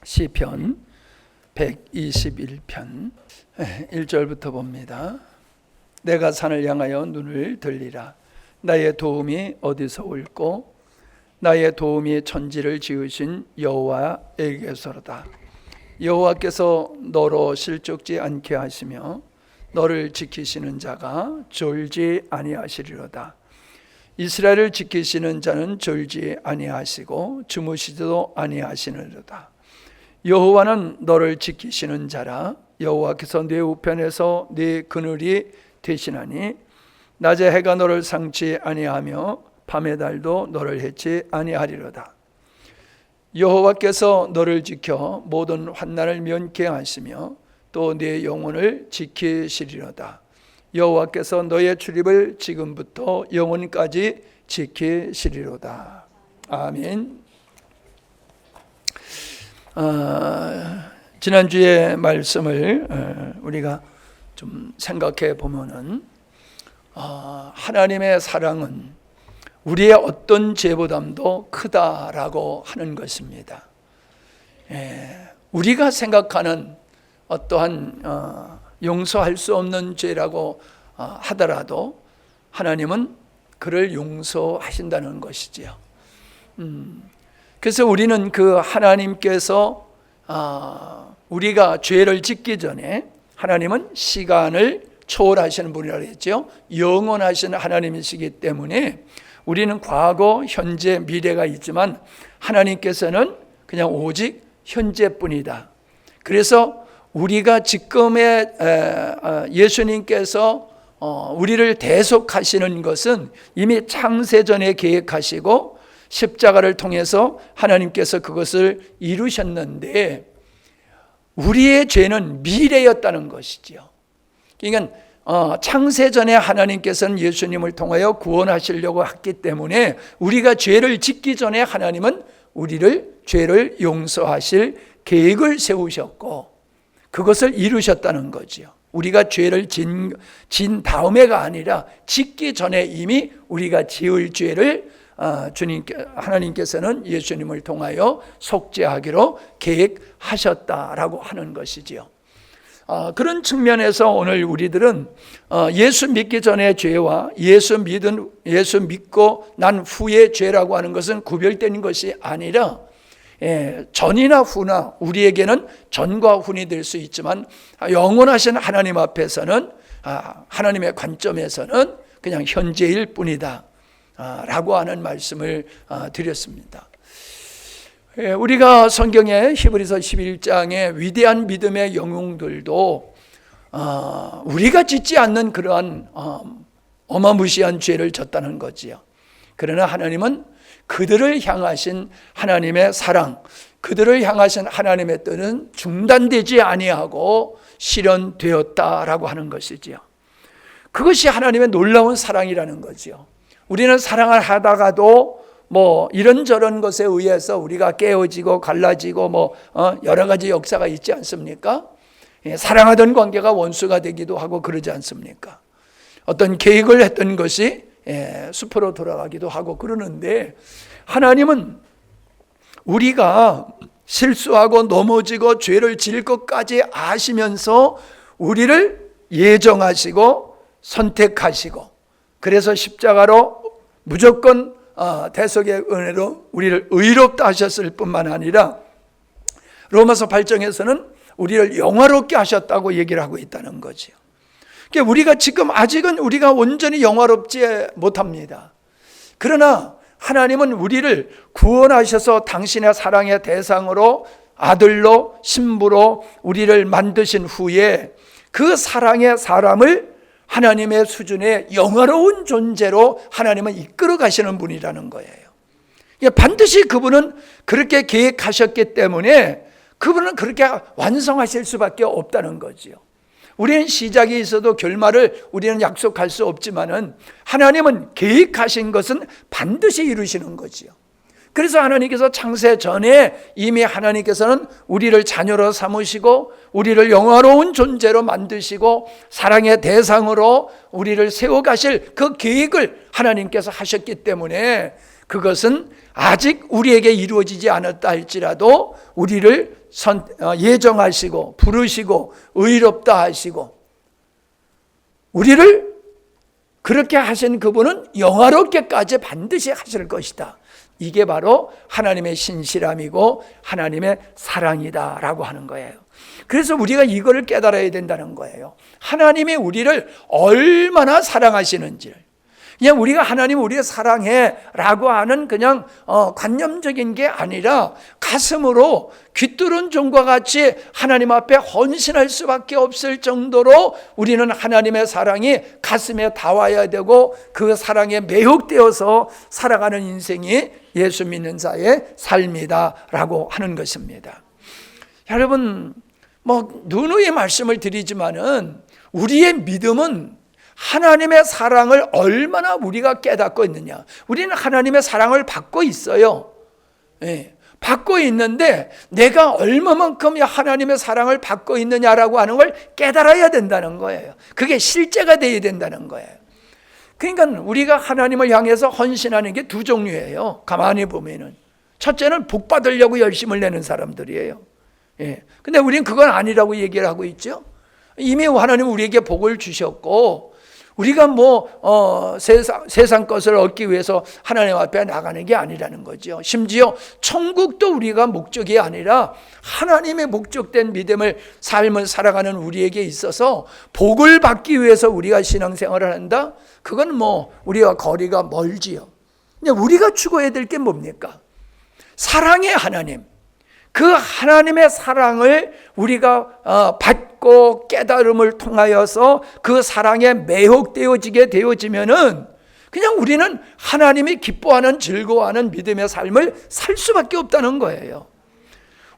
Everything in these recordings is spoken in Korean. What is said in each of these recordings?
시편 121편 1절부터 봅니다. 내가 산을 향하여 눈을 들리라. 나의 도움이 어디서 올꼬? 나의 도움이 천지를 지으신 여호와에게서로다. 여호와께서 너로 실족지 않게 하시며 너를 지키시는 자가 졸지 아니하시리로다. 이스라엘을 지키시는 자는 졸지 아니하시고 주무시지도 아니하시느로다. 여호와는 너를 지키시는 자라. 여호와께서 네 우편에서 네 그늘이 되시나니 낮에 해가 너를 상치 아니하며 밤의 달도 너를 해치 아니하리로다. 여호와께서 너를 지켜 모든 환난을 면케 하시며 또 네 영혼을 지키시리로다. 여호와께서 너의 출입을 지금부터 영원까지 지키시리로다. 아멘. 지난주의 말씀을 우리가 좀 생각해 보면은 하나님의 사랑은 우리의 어떤 죄보담도 크다라고 하는 것입니다. 우리가 생각하는 어떠한 용서할 수 없는 죄라고 하더라도 하나님은 그를 용서하신다는 것이지요. 그래서 우리는 그 하나님께서 우리가 죄를 짓기 전에 하나님은 시간을 초월하시는 분이라고 했죠. 영원하신 하나님이시기 때문에 우리는 과거, 현재, 미래가 있지만 하나님께서는 그냥 오직 현재뿐이다. 그래서 우리가 지금의 예수님께서 우리를 대속하시는 것은 이미 창세전에 계획하시고 십자가를 통해서 하나님께서 그것을 이루셨는데 우리의 죄는 미래였다는 것이지요. 그러니까 창세전에 하나님께서는 예수님을 통하여 구원하시려고 했기 때문에 우리가 죄를 짓기 전에 하나님은 우리를 죄를 용서하실 계획을 세우셨고 그것을 이루셨다는 거죠. 우리가 죄를 진 다음에가 아니라 짓기 전에 이미 우리가 지을 죄를 하나님께서는 예수님을 통하여 속죄하기로 계획하셨다라고 하는 것이지요. 그런 측면에서 오늘 우리들은 예수 믿기 전의 죄와 예수 믿고 난 후의 죄라고 하는 것은 구별되는 것이 아니라 전이나 후나 우리에게는 전과 후이 될 수 있지만 영원하신 하나님 앞에서는 하나님의 관점에서는 그냥 현재일 뿐이다 라고 하는 말씀을 드렸습니다. 우리가 성경의 히브리서 11장의 위대한 믿음의 영웅들도 우리가 짓지 않는 그러한 어마무시한 죄를 졌다는 거지요. 그러나 하나님은 그들을 향하신 하나님의 사랑, 그들을 향하신 하나님의 뜻은 중단되지 아니하고 실현되었다라고 하는 것이지요. 그것이 하나님의 놀라운 사랑이라는 거지요. 우리는 사랑을 하다가도 이런저런 것에 의해서 우리가 깨어지고 갈라지고 여러 가지 역사가 있지 않습니까? 사랑하던 관계가 원수가 되기도 하고 그러지 않습니까? 어떤 계획을 했던 것이 숲으로 돌아가기도 하고 그러는데 하나님은 우리가 실수하고 넘어지고 죄를 지을 것까지 아시면서 우리를 예정하시고 선택하시고 그래서 십자가로 무조건 대속의 은혜로 우리를 의롭다 하셨을 뿐만 아니라 로마서 8장에서는 우리를 영화롭게 하셨다고 얘기를 하고 있다는 거죠. 그러니까 우리가 지금 아직은 우리가 온전히 영화롭지 못합니다. 그러나 하나님은 우리를 구원하셔서 당신의 사랑의 대상으로 아들로 신부로 우리를 만드신 후에 그 사랑의 사람을 하나님의 수준의 영화로운 존재로 하나님은 이끌어 가시는 분이라는 거예요. 반드시 그분은 그렇게 계획하셨기 때문에 그분은 그렇게 완성하실 수밖에 없다는 거지요. 우리는 시작이 있어도 결말을 우리는 약속할 수 없지만은 하나님은 계획하신 것은 반드시 이루시는 거지요. 그래서 하나님께서 창세 전에 이미 하나님께서는 우리를 자녀로 삼으시고 우리를 영화로운 존재로 만드시고 사랑의 대상으로 우리를 세워가실 그 계획을 하나님께서 하셨기 때문에 그것은 아직 우리에게 이루어지지 않았다 할지라도 우리를 예정하시고 부르시고 의롭다 하시고 우리를 그렇게 하신 그분은 영화롭게까지 반드시 하실 것이다. 이게 바로 하나님의 신실함이고 하나님의 사랑이다라고 하는 거예요. 그래서 우리가 이거를 깨달아야 된다는 거예요. 하나님이 우리를 얼마나 사랑하시는지를. 그냥 우리가 하나님 우리를 사랑해 라고 하는 그냥 관념적인 게 아니라 가슴으로 귀뚫은 종과 같이 하나님 앞에 헌신할 수밖에 없을 정도로 우리는 하나님의 사랑이 가슴에 닿아야 되고 그 사랑에 매혹되어서 살아가는 인생이 예수 믿는 자의 삶이다라고 하는 것입니다. 여러분 누누이 말씀을 드리지만은 우리의 믿음은 하나님의 사랑을 얼마나 우리가 깨닫고 있느냐. 우리는 하나님의 사랑을 받고 있어요. 예, 받고 있는데 내가 얼마만큼 하나님의 사랑을 받고 있느냐라고 하는 걸 깨달아야 된다는 거예요. 그게 실제가 되어야 된다는 거예요. 그러니까 우리가 하나님을 향해서 헌신하는 게 두 종류예요. 가만히 보면은 첫째는 복 받으려고 열심을 내는 사람들이에요. 예, 근데 우리는 그건 아니라고 얘기를 하고 있죠. 이미 하나님 우리에게 복을 주셨고 우리가 세상 것을 얻기 위해서 하나님 앞에 나가는 게 아니라는 거죠. 심지어 천국도 우리가 목적이 아니라 하나님의 목적된 삶을 살아가는 우리에게 있어서 복을 받기 위해서 우리가 신앙생활을 한다? 그건 우리와 거리가 멀지요. 근데 우리가 추구해야 될 게 뭡니까? 사랑의 하나님. 그 하나님의 사랑을 우리가 받고 깨달음을 통하여서 그 사랑에 매혹되어지게 되어지면은 그냥 우리는 하나님이 기뻐하는 즐거워하는 믿음의 삶을 살 수밖에 없다는 거예요.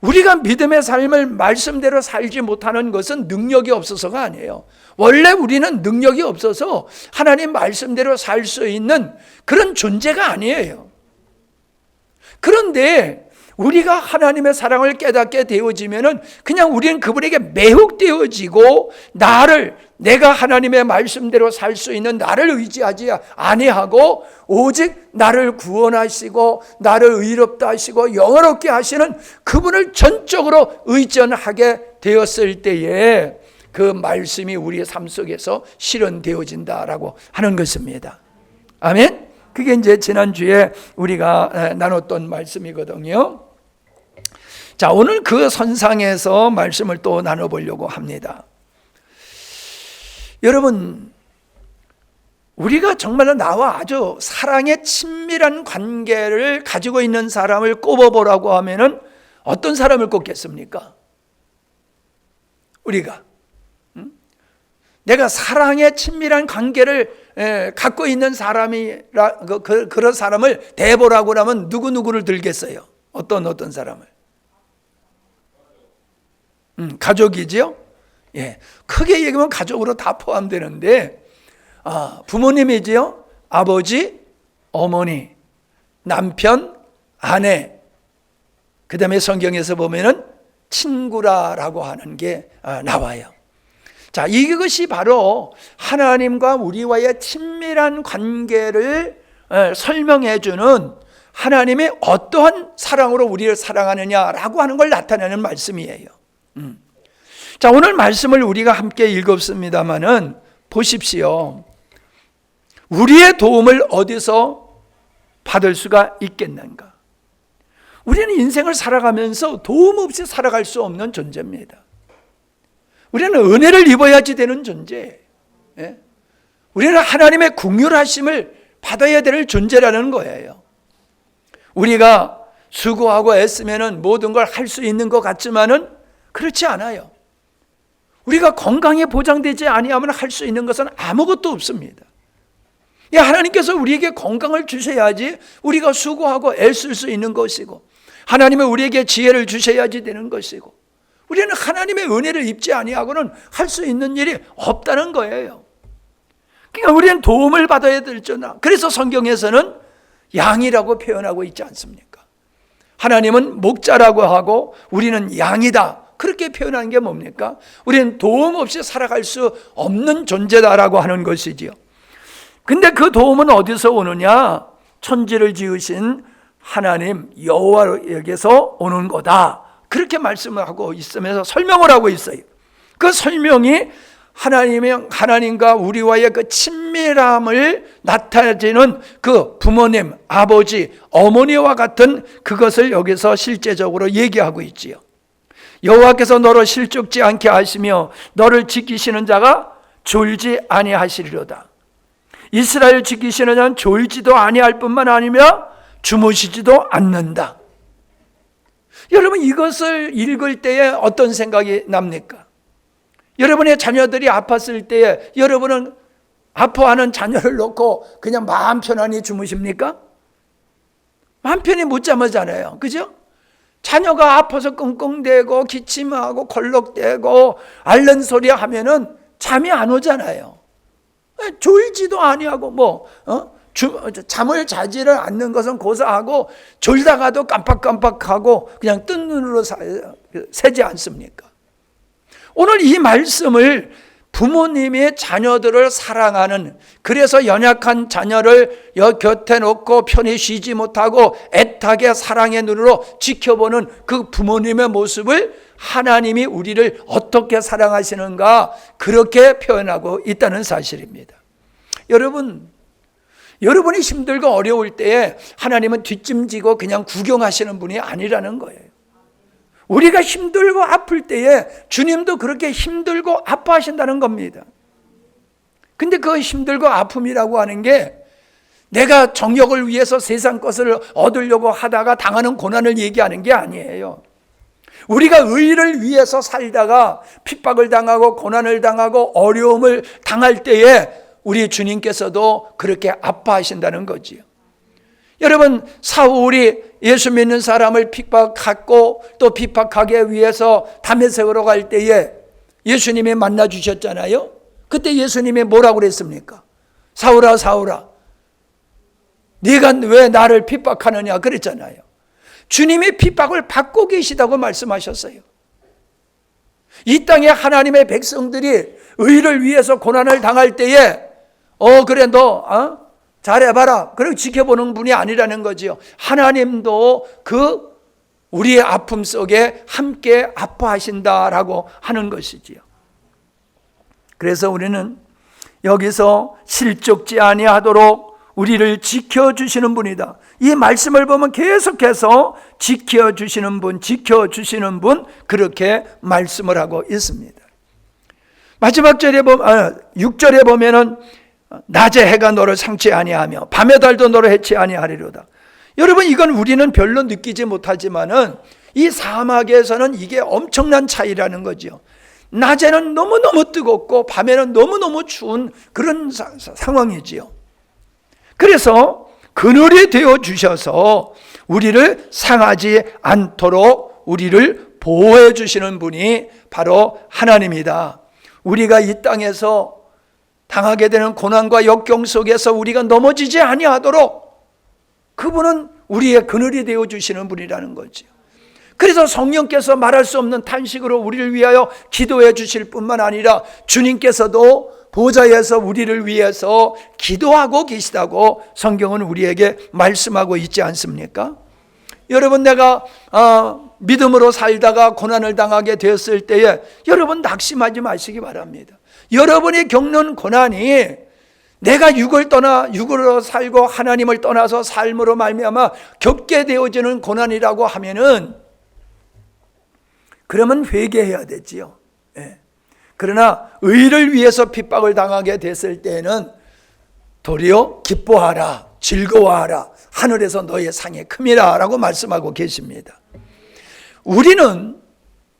우리가 믿음의 삶을 말씀대로 살지 못하는 것은 능력이 없어서가 아니에요. 원래 우리는 능력이 없어서 하나님 말씀대로 살 수 있는 그런 존재가 아니에요. 그런데 우리가 하나님의 사랑을 깨닫게 되어지면은 그냥 우리는 그분에게 매혹되어지고 내가 하나님의 말씀대로 살 수 있는 나를 의지하지 아니하고 오직 나를 구원하시고 나를 의롭다 하시고 영화롭게 하시는 그분을 전적으로 의존하게 되었을 때에 그 말씀이 우리의 삶 속에서 실현되어진다라고 하는 것입니다. 아멘. 그게 이제 지난주에 우리가 나눴던 말씀이거든요. 자, 오늘 그 선상에서 말씀을 또 나눠보려고 합니다. 여러분, 우리가 정말로 나와 아주 사랑의 친밀한 관계를 가지고 있는 사람을 꼽아보라고 하면은 어떤 사람을 꼽겠습니까? 우리가 내가 사랑의 친밀한 관계를 갖고 있는 그런 사람을 대보라고 하면 누구를 들겠어요? 어떤 사람을? 가족이죠. 예, 크게 얘기하면 가족으로 다 포함되는데 부모님이지요. 아버지, 어머니, 남편, 아내. 그 다음에 성경에서 보면은 친구라라고 하는 게 나와요. 자, 이것이 바로 하나님과 우리와의 친밀한 관계를 설명해 주는 하나님이 어떠한 사랑으로 우리를 사랑하느냐라고 하는 걸 나타내는 말씀이에요. 자, 오늘 말씀을 우리가 함께 읽었습니다마는 보십시오. 우리의 도움을 어디서 받을 수가 있겠는가? 우리는 인생을 살아가면서 도움 없이 살아갈 수 없는 존재입니다. 우리는 은혜를 입어야지 되는 존재예요. 우리는 하나님의 긍휼하심을 받아야 될 존재라는 거예요. 우리가 수고하고 애쓰면 모든 걸 할 수 있는 것 같지만은 그렇지 않아요. 우리가 건강에 보장되지 아니하면 할 수 있는 것은 아무것도 없습니다. 하나님께서 우리에게 건강을 주셔야지 우리가 수고하고 애쓸 수 있는 것이고 하나님은 우리에게 지혜를 주셔야지 되는 것이고 우리는 하나님의 은혜를 입지 아니하고는 할 수 있는 일이 없다는 거예요. 그러니까 우리는 도움을 받아야 될 줄나. 그래서 성경에서는 양이라고 표현하고 있지 않습니까? 하나님은 목자라고 하고 우리는 양이다. 그렇게 표현한 게 뭡니까? 우리는 도움 없이 살아갈 수 없는 존재다라고 하는 것이지요. 근데 그 도움은 어디서 오느냐? 천지를 지으신 하나님 여호와에게서 오는 거다. 그렇게 말씀을 하고 있으면서 설명을 하고 있어요. 그 설명이 하나님과 우리와의 그 친밀함을 나타내는 그 부모님, 아버지, 어머니와 같은 그것을 여기서 실제적으로 얘기하고 있지요. 여호와께서 너를 실족지 않게 하시며 너를 지키시는 자가 졸지 아니하시리로다. 이스라엘 지키시는 자는 졸지도 아니할 뿐만 아니며 주무시지도 않는다. 여러분, 이것을 읽을 때에 어떤 생각이 납니까? 여러분의 자녀들이 아팠을 때에 여러분은 아파하는 자녀를 놓고 그냥 마음 편안히 주무십니까? 마음 편히 못 잠하잖아요. 그죠? 자녀가 아파서 끙끙대고 기침하고 걸럭대고 앓는 소리 하면은 잠이 안 오잖아요. 졸지도 아니하고 잠을 자지를 않는 것은 고사하고 졸다가도 깜빡깜빡하고 그냥 뜬 눈으로 새지 않습니까? 오늘 이 말씀을 부모님이 자녀들을 사랑하는, 그래서 연약한 자녀를 곁에 놓고 편히 쉬지 못하고 애타게 사랑의 눈으로 지켜보는 그 부모님의 모습을 하나님이 우리를 어떻게 사랑하시는가, 그렇게 표현하고 있다는 사실입니다. 여러분이 힘들고 어려울 때에 하나님은 뒷짐지고 그냥 구경하시는 분이 아니라는 거예요. 우리가 힘들고 아플 때에 주님도 그렇게 힘들고 아파하신다는 겁니다. 근데 그 힘들고 아픔이라고 하는 게 내가 정욕을 위해서 세상 것을 얻으려고 하다가 당하는 고난을 얘기하는 게 아니에요. 우리가 의를 위해서 살다가 핍박을 당하고 고난을 당하고 어려움을 당할 때에 우리 주님께서도 그렇게 아파하신다는 거지요. 여러분, 사울이 예수 믿는 사람을 핍박하고 또 핍박하기 위해서 다메섹으로 갈 때에 예수님이 만나 주셨잖아요. 그때 예수님이 뭐라고 그랬습니까? 사울아, 사울아, 네가 왜 나를 핍박하느냐 그랬잖아요. 주님이 핍박을 받고 계시다고 말씀하셨어요. 이 땅에 하나님의 백성들이 의를 위해서 고난을 당할 때에 그래 너 잘해봐라, 그리고 지켜보는 분이 아니라는 거지요. 하나님도 그 우리의 아픔 속에 함께 아파하신다라고 하는 것이지요. 그래서 우리는 여기서 실족지 아니하도록 우리를 지켜주시는 분이다. 이 말씀을 보면 계속해서 지켜주시는 분, 그렇게 말씀을 하고 있습니다. 마지막 절에 보면 6절에 보면은 낮에 해가 너를 상치 아니하며 밤의 달도 너를 해치 아니하리로다. 여러분, 이건 우리는 별로 느끼지 못하지만은 이 사막에서는 이게 엄청난 차이라는 거죠. 낮에는 너무너무 뜨겁고 밤에는 너무너무 추운 그런 상황이지요. 그래서 그늘이 되어 주셔서 우리를 상하지 않도록 우리를 보호해 주시는 분이 바로 하나님이다. 우리가 이 땅에서 당하게 되는 고난과 역경 속에서 우리가 넘어지지 아니하도록 그분은 우리의 그늘이 되어 주시는 분이라는 거죠. 그래서 성령께서 말할 수 없는 탄식으로 우리를 위하여 기도해 주실 뿐만 아니라 주님께서도 보좌에서 우리를 위해서 기도하고 계시다고 성경은 우리에게 말씀하고 있지 않습니까? 여러분, 내가 믿음으로 살다가 고난을 당하게 되었을 때에 여러분 낙심하지 마시기 바랍니다. 여러분이 겪는 고난이 내가 육으로 살고 하나님을 떠나서 삶으로 말미암아 겪게 되어지는 고난이라고 하면은 그러면 회개해야 되지요. 예. 그러나 의를 위해서 핍박을 당하게 됐을 때에는 도리어 기뻐하라, 즐거워하라, 하늘에서 너의 상이 큼이라 라고 말씀하고 계십니다. 우리는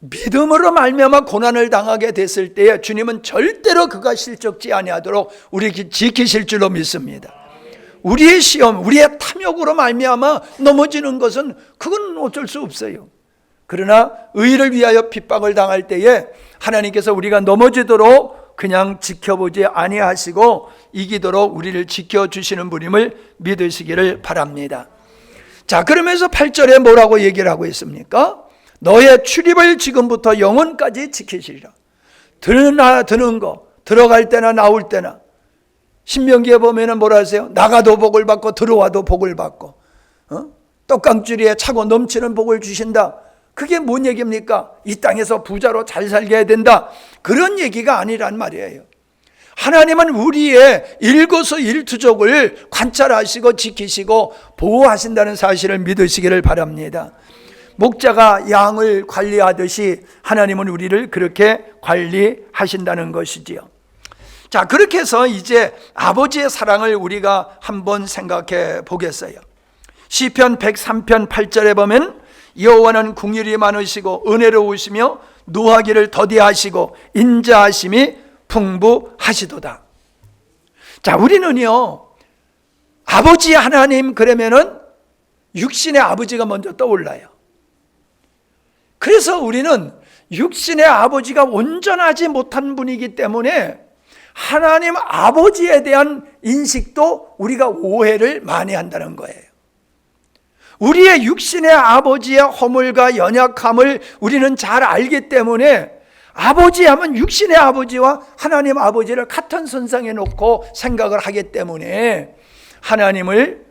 믿음으로 말미암아 고난을 당하게 됐을 때에 주님은 절대로 그가 실족지 아니하도록 우리 지키실 줄로 믿습니다. 우리의 시험, 우리의 탐욕으로 말미암아 넘어지는 것은 그건 어쩔 수 없어요. 그러나 의를 위하여 핍박을 당할 때에 하나님께서 우리가 넘어지도록 그냥 지켜보지 아니하시고 이기도록 우리를 지켜주시는 분임을 믿으시기를 바랍니다. 자, 그러면서 8절에 뭐라고 얘기를 하고 있습니까? 너의 출입을 지금부터 영원까지 지키시리라. 드는 거, 들어갈 때나 나올 때나. 신명기에 보면은 뭐라 하세요? 나가도 복을 받고 들어와도 복을 받고 떡강줄이에 차고 넘치는 복을 주신다. 그게 뭔 얘기입니까? 이 땅에서 부자로 잘 살게 해야 된다, 그런 얘기가 아니란 말이에요. 하나님은 우리의 일거수일투족을 관찰하시고 지키시고 보호하신다는 사실을 믿으시기를 바랍니다. 목자가 양을 관리하듯이 하나님은 우리를 그렇게 관리하신다는 것이지요. 자, 그렇게 해서 이제 아버지의 사랑을 우리가 한번 생각해 보겠어요. 시편 103편 8절에 보면 여호와는 긍휼이 많으시고 은혜로우시며 노하기를 더디하시고 인자하심이 풍부하시도다. 자, 우리는요, 아버지 하나님 그러면은 육신의 아버지가 먼저 떠올라요. 그래서 우리는 육신의 아버지가 온전하지 못한 분이기 때문에 하나님 아버지에 대한 인식도 우리가 오해를 많이 한다는 거예요. 우리의 육신의 아버지의 허물과 연약함을 우리는 잘 알기 때문에 아버지 하면 육신의 아버지와 하나님 아버지를 같은 선상에 놓고 생각을 하기 때문에 하나님을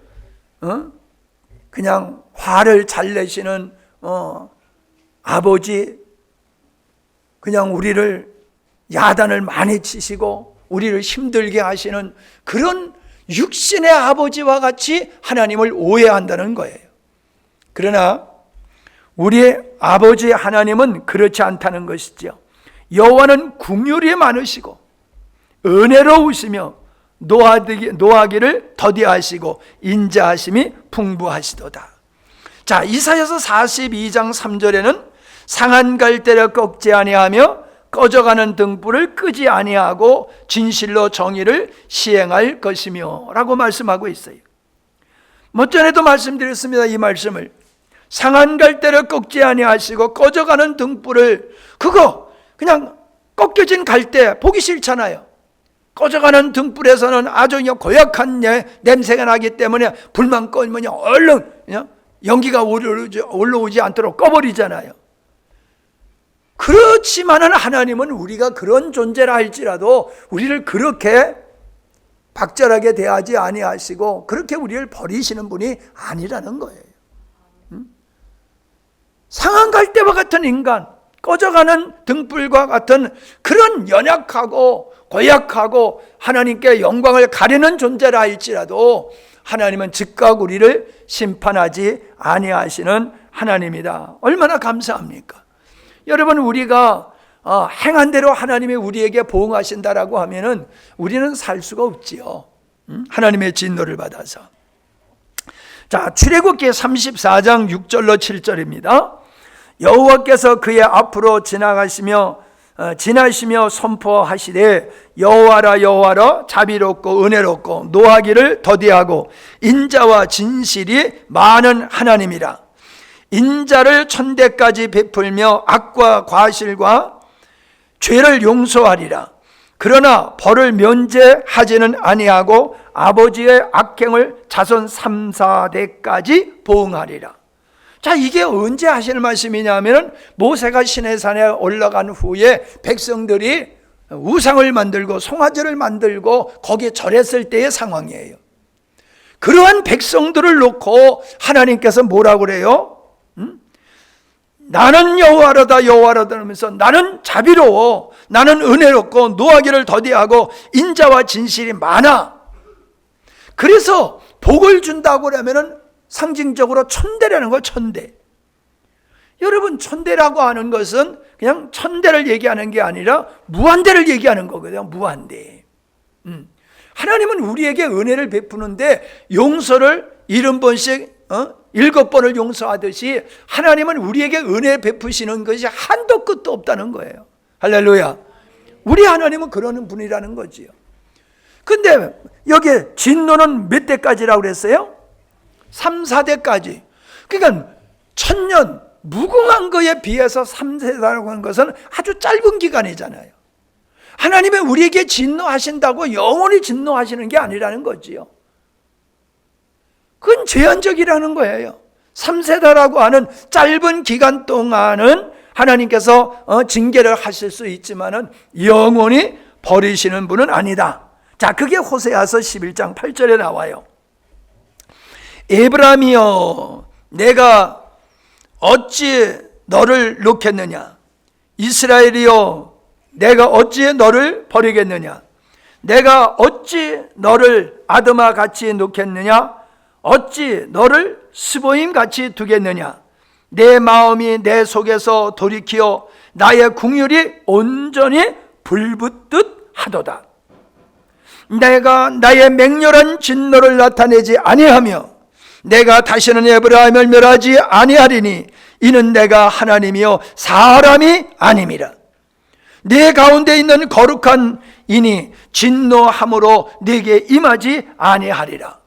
그냥 화를 잘 내시는 아버지, 그냥 우리를 야단을 많이 치시고 우리를 힘들게 하시는 그런 육신의 아버지와 같이 하나님을 오해한다는 거예요. 그러나 우리의 아버지 하나님은 그렇지 않다는 것이죠. 여호와는 긍휼이 많으시고 은혜로우시며 노하기를 더디하시고 인자하심이 풍부하시도다. 자, 이사야서 42장 3절에는 상한 갈대를 꺾지 아니하며 꺼져가는 등불을 끄지 아니하고 진실로 정의를 시행할 것이며 라고 말씀하고 있어요. 전에도 말씀드렸습니다. 이 말씀을 상한 갈대를 꺾지 아니하시고 꺼져가는 등불을, 그거 그냥 꺾여진 갈대 보기 싫잖아요. 꺼져가는 등불에서는 아주 고약한 냄새가 나기 때문에 불만 꺼면 얼른 연기가 올라오지 않도록 꺼버리잖아요. 그렇지만은 하나님은 우리가 그런 존재라 할지라도 우리를 그렇게 박절하게 대하지 아니하시고 그렇게 우리를 버리시는 분이 아니라는 거예요. 상한 갈대와 같은 인간, 꺼져가는 등불과 같은 그런 연약하고 고약하고 하나님께 영광을 가리는 존재라 할지라도 하나님은 즉각 우리를 심판하지 아니하시는 하나님이다. 얼마나 감사합니까? 여러분, 우리가 행한 대로 하나님이 우리에게 보응하신다라고 하면은 우리는 살 수가 없지요. 하나님의 진노를 받아서. 자, 출애굽기 34장 6절로 7절입니다. 여호와께서 그의 앞으로 지나시며 선포하시되 여호와라 여호와라 자비롭고 은혜롭고 노하기를 더디하고 인자와 진실이 많은 하나님이라. 인자를 천대까지 베풀며 악과 과실과 죄를 용서하리라. 그러나 벌을 면제하지는 아니하고 아버지의 악행을 자손 3, 4대까지 보응하리라. 자, 이게 언제 하시는 말씀이냐면 모세가 시내산에 올라간 후에 백성들이 우상을 만들고 송아지를 만들고 거기에 절했을 때의 상황이에요. 그러한 백성들을 놓고 하나님께서 뭐라고 그래요? 나는 여호와로다 여호와로다 하면서 나는 자비로워, 나는 은혜롭고 노하기를 더디하고 인자와 진실이 많아. 그래서 복을 준다고 하면은 상징적으로 천대라는 거, 천대. 여러분, 천대라고 하는 것은 그냥 천대를 얘기하는 게 아니라 무한대를 얘기하는 거거든요. 무한대. 하나님은 우리에게 은혜를 베푸는데 용서를 70번씩 7번을 용서하듯이 하나님은 우리에게 은혜 베푸시는 것이 한도 끝도 없다는 거예요. 할렐루야. 우리 하나님은 그러는 분이라는 거지요. 근데 여기 진노는 몇 대까지라고 그랬어요? 3, 4대까지. 그러니까 1000년 무궁한 거에 비해서 3세라고 하는 것은 아주 짧은 기간이잖아요. 하나님이 우리에게 진노하신다고 영원히 진노하시는 게 아니라는 거지요. 그건 제한적이라는 거예요. 3세다라고 하는 짧은 기간 동안은 하나님께서 징계를 하실 수 있지만은 영원히 버리시는 분은 아니다. 자, 그게 호세아서 11장 8절에 나와요. 에브라임이여, 내가 어찌 너를 놓겠느냐? 이스라엘이여, 내가 어찌 너를 버리겠느냐? 내가 어찌 너를 아드마 같이 놓겠느냐? 어찌 너를 스보임 같이 두겠느냐? 내 마음이 내 속에서 돌이키어 나의 궁율이 온전히 불붙듯 하도다. 내가 나의 맹렬한 진노를 나타내지 아니하며 내가 다시는 에브라임을 멸하지 아니하리니 이는 내가 하나님이요 사람이 아님이라. 네 가운데 있는 거룩한 이니 진노함으로 네게 임하지 아니하리라.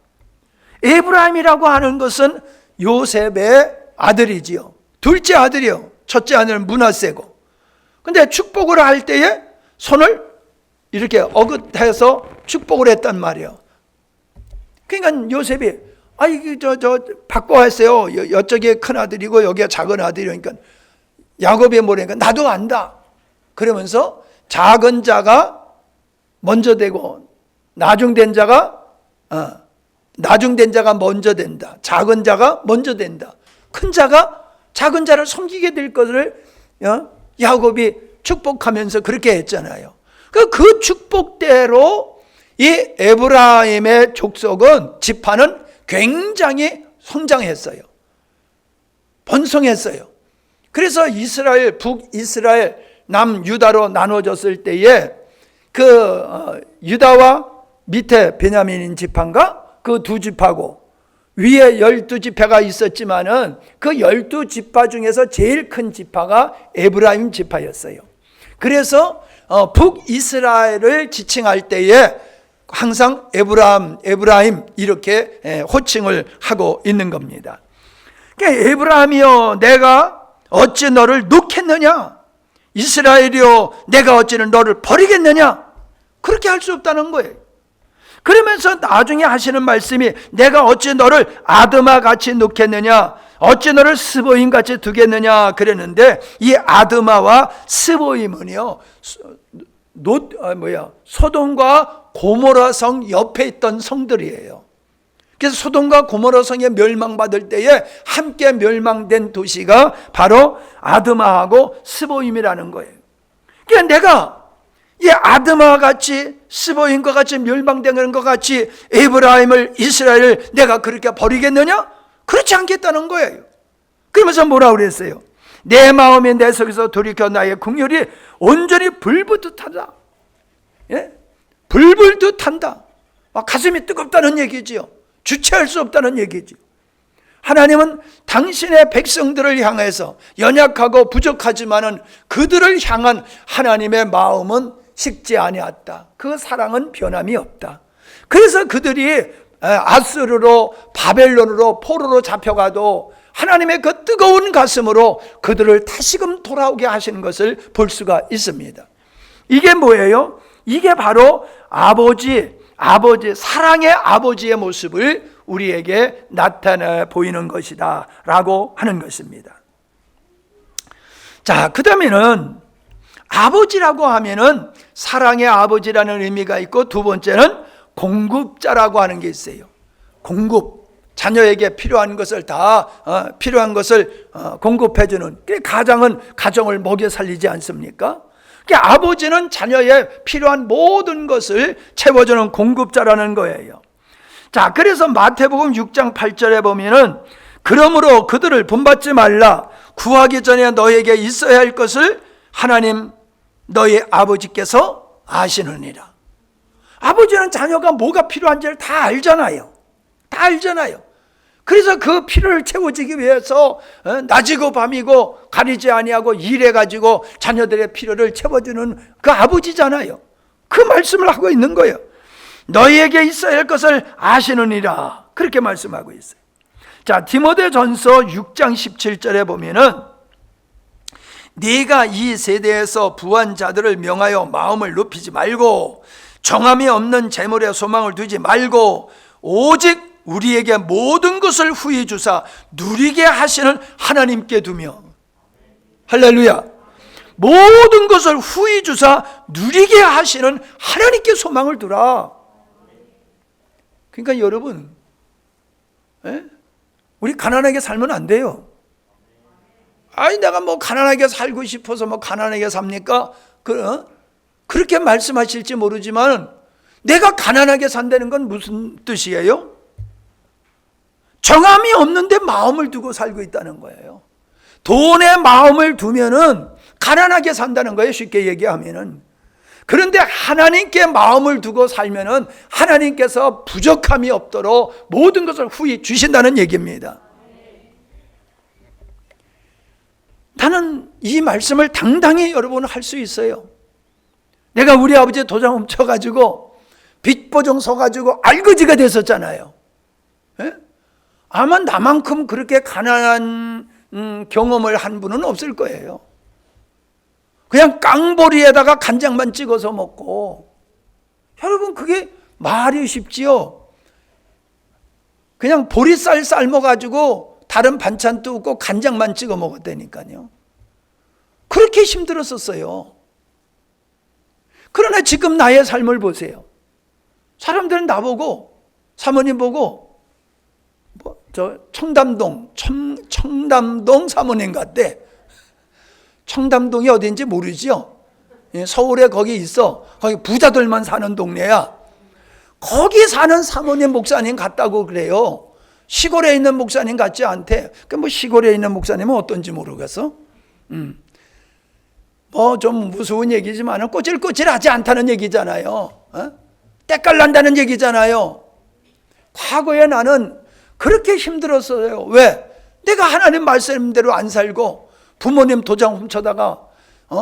에브라임이라고 하는 것은 요셉의 아들이지요. 둘째 아들이요. 첫째 아들은 므낫세고. 근데 축복을 할 때에 손을 이렇게 어긋해서 축복을 했단 말이에요. 그러니까 요셉이 바꿔왔어요. 이쪽에 큰 아들이고 여기가 작은 아들이니까 야곱이 뭐라니까 나도 안다. 그러면서 작은 자가 먼저 되고 나중된 자가 먼저 된다. 작은 자가 먼저 된다. 큰 자가 작은 자를 섬기게 될 것을 야곱이 축복하면서 그렇게 했잖아요. 그 축복대로 이 에브라임의 족속은 지파는 굉장히 성장했어요. 번성했어요. 그래서 이스라엘, 북이스라엘, 남유다로 나눠졌을 때에 유다와 밑에 베냐민 지파인가? 그 두 지파고 위에 12지파가 있었지만은 그 12지파 중에서 제일 큰 지파가 에브라임 지파였어요. 그래서 북이스라엘을 지칭할 때에 항상 에브라임 이렇게 호칭을 하고 있는 겁니다. 그러니까 에브라임이여, 내가 어찌 너를 놓겠느냐? 이스라엘이여, 내가 어찌는 너를 버리겠느냐? 그렇게 할 수 없다는 거예요. 그러면서 나중에 하시는 말씀이 내가 어찌 너를 아드마 같이 놓겠느냐? 어찌 너를 스보임 같이 두겠느냐? 그랬는데 이 아드마와 스보임은요, 소돔과 고모라 성 옆에 있던 성들이에요. 그래서 소돔과 고모라 성에 멸망받을 때에 함께 멸망된 도시가 바로 아드마하고 스보임이라는 거예요. 그러니까 내가 이 아드마 같이 스보임과 같이 멸망되는 것 같이 에브라임을, 이스라엘을 내가 그렇게 버리겠느냐? 그렇지 않겠다는 거예요. 그러면서 뭐라고 그랬어요? 내 마음이 내 속에서 돌이켜 나의 긍휼이 온전히 불붙듯 하다. 예? 불불듯 한다. 가슴이 뜨겁다는 얘기지요. 주체할 수 없다는 얘기지요. 하나님은 당신의 백성들을 향해서 연약하고 부족하지만은 그들을 향한 하나님의 마음은 식지 아니었다. 그 사랑은 변함이 없다. 그래서 그들이 아수르로, 바벨론으로, 포로로 잡혀가도 하나님의 그 뜨거운 가슴으로 그들을 다시금 돌아오게 하시는 것을 볼 수가 있습니다. 이게 뭐예요? 이게 바로 아버지, 사랑의 아버지의 모습을 우리에게 나타내 보이는 것이다 라고 하는 것입니다. 자, 그 다음에는 아버지라고 하면은 사랑의 아버지라는 의미가 있고, 두 번째는 공급자라고 하는 게 있어요. 공급, 자녀에게 필요한 것을 공급해주는. 가장은 가정을 먹여 살리지 않습니까? 아버지는 자녀의 필요한 모든 것을 채워주는 공급자라는 거예요. 자, 그래서 마태복음 6장 8절에 보면은 그러므로 그들을 본받지 말라. 구하기 전에 너에게 있어야 할 것을 하나님 너희 아버지께서 아시느니라. 아버지는 자녀가 뭐가 필요한지를 다 알잖아요. 다 알잖아요. 그래서 그 필요를 채워주기 위해서 낮이고 밤이고 가리지 아니하고 일해가지고 자녀들의 필요를 채워주는 그 아버지잖아요. 그 말씀을 하고 있는 거예요. 너희에게 있어야 할 것을 아시느니라. 그렇게 말씀하고 있어요. 자, 디모데전서 6장 17절에 보면은 네가 이 세대에서 부한 자들을 명하여 마음을 높이지 말고 정함이 없는 재물에 소망을 두지 말고 오직 우리에게 모든 것을 후히 주사 누리게 하시는 하나님께 두며, 할렐루야, 모든 것을 후히 주사 누리게 하시는 하나님께 소망을 두라. 그러니까 여러분, 우리 가난하게 살면 안 돼요. 아니 내가 뭐 가난하게 살고 싶어서 뭐 가난하게 삽니까? 그렇게 말씀하실지 모르지만 내가 가난하게 산다는 건 무슨 뜻이에요? 정함이 없는데 마음을 두고 살고 있다는 거예요. 돈에 마음을 두면은 가난하게 산다는 거예요, 쉽게 얘기하면은. 그런데 하나님께 마음을 두고 살면은 하나님께서 부족함이 없도록 모든 것을 후히 주신다는 얘기입니다. 나는 이 말씀을 당당히 여러분 할 수 있어요. 내가 우리 아버지 도장 훔쳐가지고 빚보증 서가지고 알거지가 됐었잖아요. 예? 아마 나만큼 그렇게 가난한 경험을 한 분은 없을 거예요. 그냥 깡보리에다가 간장만 찍어서 먹고. 여러분 그게 말이 쉽지요? 그냥 보리쌀 삶아가지고 다른 반찬도 없고 간장만 찍어 먹었다니까요. 그렇게 힘들었었어요. 그러나 지금 나의 삶을 보세요. 사람들은 나보고, 사모님 보고 저 청담동 사모님 같대. 청담동이 어딘지 모르죠? 서울에 거기 있어. 거기 부자들만 사는 동네야. 거기 사는 사모님 목사님 같다고 그래요. 시골에 있는 목사님 같지 않대. 뭐 시골에 있는 목사님은 어떤지 모르겠어. 뭐 좀 무서운 얘기지만 꼬질꼬질하지 않다는 얘기잖아요. 때깔난다는 얘기잖아요. 과거에 나는 그렇게 힘들었어요. 왜? 내가 하나님 말씀대로 안 살고 부모님 도장 훔쳐다가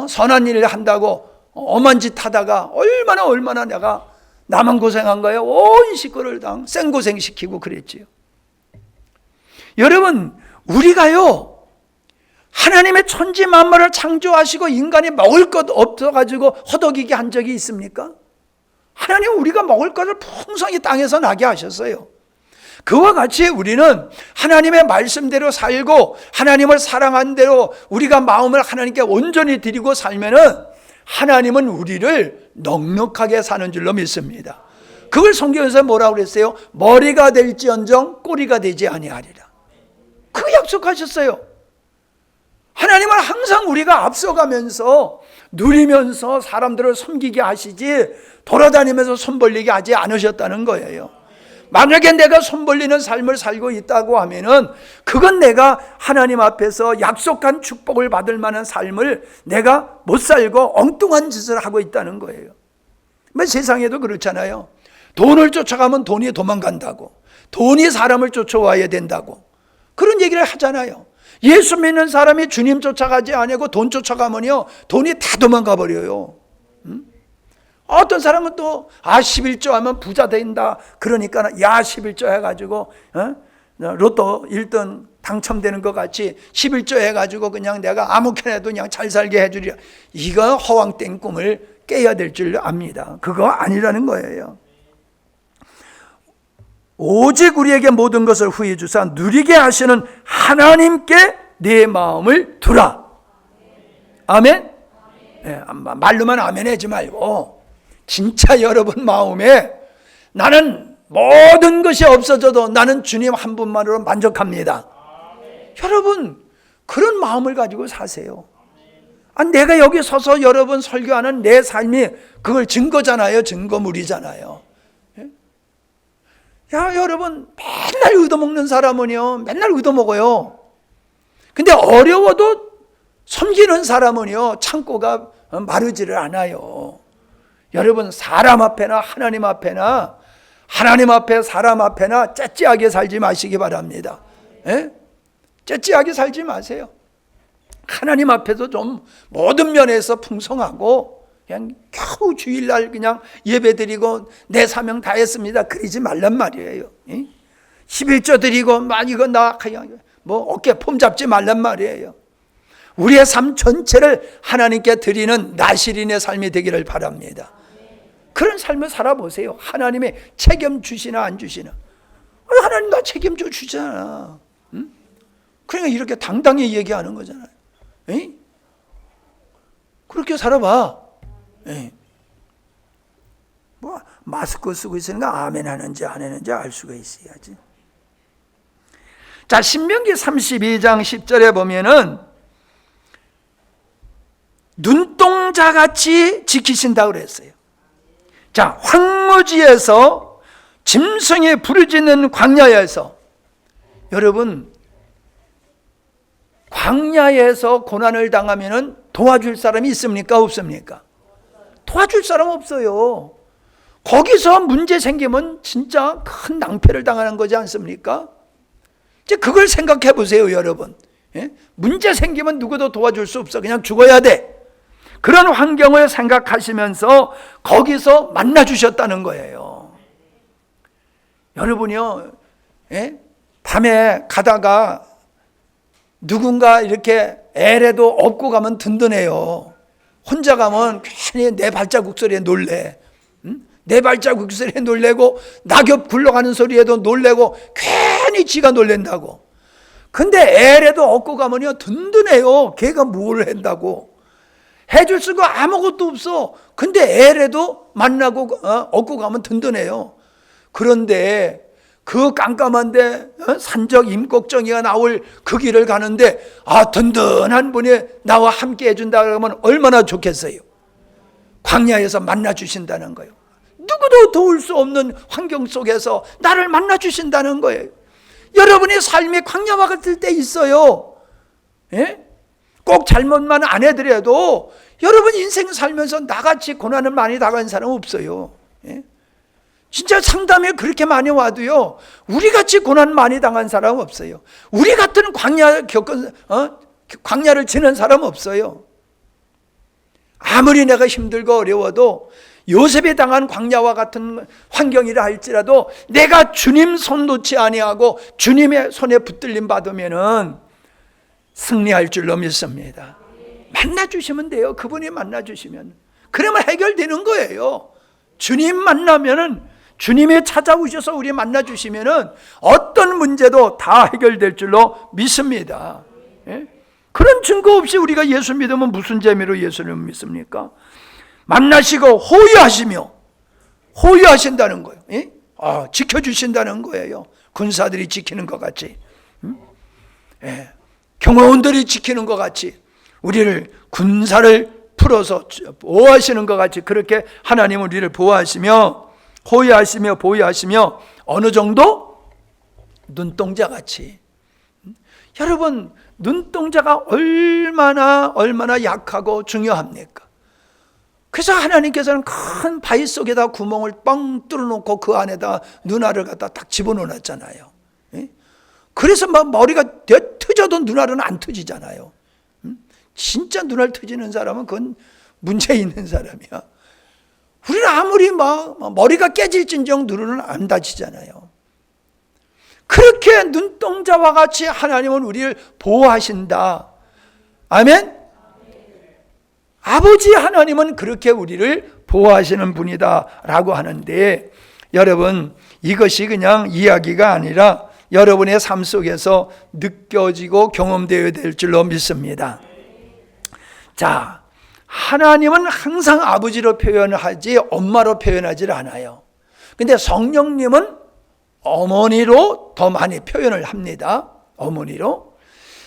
선한 일을 한다고 엄한 짓 하다가 얼마나 내가 나만 고생한 거예요. 온 식구를 다 생고생시키고 그랬지요. 여러분 우리가요 하나님의 천지 만물을 창조하시고 인간이 먹을 것 없어가지고 허덕이게 한 적이 있습니까? 하나님 우리가 먹을 것을 풍성히 땅에서 나게 하셨어요. 그와 같이 우리는 하나님의 말씀대로 살고 하나님을 사랑한 대로 우리가 마음을 하나님께 온전히 드리고 살면은 하나님은 우리를 넉넉하게 사는 줄로 믿습니다. 그걸 성경에서 뭐라고 그랬어요? 머리가 될지언정 꼬리가 되지 아니하리라. 그 약속하셨어요. 하나님은 항상 우리가 앞서가면서 누리면서 사람들을 섬기게 하시지 돌아다니면서 손 벌리게 하지 않으셨다는 거예요. 만약에 내가 손 벌리는 삶을 살고 있다고 하면은 그건 내가 하나님 앞에서 약속한 축복을 받을 만한 삶을 내가 못 살고 엉뚱한 짓을 하고 있다는 거예요. 뭐 세상에도 그렇잖아요. 돈을 쫓아가면 돈이 도망간다고, 돈이 사람을 쫓아와야 된다고 그런 얘기를 하잖아요. 예수 믿는 사람이 주님 쫓아가지 아니고 돈 쫓아가면요 돈이 다 도망가 버려요. 어떤 사람은 또 11조 하면 부자 된다 그러니까 11조 해가지고 로또 1등 당첨되는 것 같이 11조 해가지고 그냥 내가 아무렇게나 해도 그냥 잘 살게 해주리라. 이거 허황된 꿈을 깨야 될 줄 압니다. 그거 아니라는 거예요. 오직 우리에게 모든 것을 후히 주사 누리게 하시는 하나님께 네 마음을 두라. 아멘? 네, 말로만 아멘 하지 말고 진짜 여러분 마음에 나는 모든 것이 없어져도 나는 주님 한 분만으로 만족합니다. 여러분 그런 마음을 가지고 사세요. 내가 여기 서서 여러분 설교하는 내 삶이 그걸 증거잖아요. 증거물이잖아요. 야 여러분 맨날 얻어먹는 사람은요 맨날 얻어먹어요. 근데 어려워도 섬기는 사람은요 창고가 마르지를 않아요. 여러분 사람 앞에나 하나님 앞에나 하나님 앞에 사람 앞에나 째째하게 살지 마시기 바랍니다. 예? 째째하게 살지 마세요. 하나님 앞에서 좀 모든 면에서 풍성하고 그냥 겨우 주일날 그냥 예배드리고 내 사명 다 했습니다 그러지 말란 말이에요. 11조 드리고 막 이거 나 뭐 어깨 폼 잡지 말란 말이에요. 우리의 삶 전체를 하나님께 드리는 나실인의 삶이 되기를 바랍니다. 그런 삶을 살아보세요. 하나님의 책임 주시나 안 주시나. 하나님 나 책임져 주잖아. 응? 그러니까 이렇게 당당히 얘기하는 거잖아요. 에? 그렇게 살아봐. 에. 뭐 마스크 쓰고 있으니까 아멘 하는지 안 하는지 알 수가 있어야지. 자, 신명기 32장 10절에 보면은 눈동자같이 지키신다고 그랬어요. 자, 황무지에서 짐승이 부르짖는 광야에서, 여러분, 광야에서 고난을 당하면 도와줄 사람이 있습니까? 없습니까? 도와줄 사람 없어요. 거기서 문제 생기면 진짜 큰 낭패를 당하는 거지 않습니까? 이제 그걸 생각해 보세요, 여러분. 예? 문제 생기면 누구도 도와줄 수 없어. 그냥 죽어야 돼. 그런 환경을 생각하시면서 거기서 만나 주셨다는 거예요. 여러분이요, 예? 밤에 가다가 누군가 이렇게 애라도 업고 가면 든든해요. 혼자 가면 괜히 내 발자국 소리에 놀래. 내 발자국 소리에 놀래고 낙엽 굴러가는 소리에도 놀래고 괜히 지가 놀랜다고. 근데 애라도 업고 가면요 든든해요. 걔가 뭘 한다고. 해줄 수가 아무것도 없어. 근데 애라도 만나고 업고 가면 든든해요. 그런데 그 깜깜한데 산적 임꺽정이가 나올 그 길을 가는데 든든한 분이 나와 함께 해준다 그러면 얼마나 좋겠어요. 광야에서 만나 주신다는 거예요. 누구도 도울 수 없는 환경 속에서 나를 만나 주신다는 거예요. 여러분의 삶이 광야와 같을 때 있어요. 예? 꼭 잘못만 안 해드려도 여러분 인생 살면서 나같이 고난을 많이 당한 사람 없어요. 예? 진짜 상담에 그렇게 많이 와도요, 우리같이 고난 많이 당한 사람 없어요. 우리 같은 광야를 지는 사람 없어요. 아무리 내가 힘들고 어려워도 요셉이 당한 광야와 같은 환경이라 할지라도 내가 주님 손 놓지 아니하고 주님의 손에 붙들림 받으면은 승리할 줄로 믿습니다. 만나주시면 돼요. 그분이 만나주시면. 그러면 해결되는 거예요. 주님 만나면은, 주님이 찾아오셔서 우리 만나주시면은 어떤 문제도 다 해결될 줄로 믿습니다. 예? 그런 증거 없이 우리가 예수 믿으면 무슨 재미로 예수를 믿습니까? 만나시고 호위하신다는 거예요. 예? 지켜주신다는 거예요. 군사들이 지키는 것 같이, 예. 경호원들이 지키는 것 같이, 우리를 군사를 풀어서 보호하시는 것 같이 그렇게 하나님은 우리를 보호하시며 보호하시며 어느 정도? 눈동자같이. 여러분, 눈동자가 얼마나 약하고 중요합니까? 그래서 하나님께서는 큰 바위 속에다 구멍을 뻥 뚫어놓고 그 안에다 눈알을 갖다 딱 집어넣어놨잖아요. 그래서 막 머리가 터져도 눈알은 안 터지잖아요. 진짜 눈알 터지는 사람은 그건 문제 있는 사람이야. 우리는 아무리 머리가 깨질진정 눈은 안 다치잖아요. 그렇게 눈동자와 같이 하나님은 우리를 보호하신다. 아멘? 아버지 하나님은 그렇게 우리를 보호하시는 분이다 라고 하는데, 여러분, 이것이 그냥 이야기가 아니라 여러분의 삶 속에서 느껴지고 경험되어야 될 줄로 믿습니다. 자, 하나님은 항상 아버지로 표현하지 엄마로 표현하지 않아요. 근데 성령님은 어머니로 더 많이 표현을 합니다. 어머니로.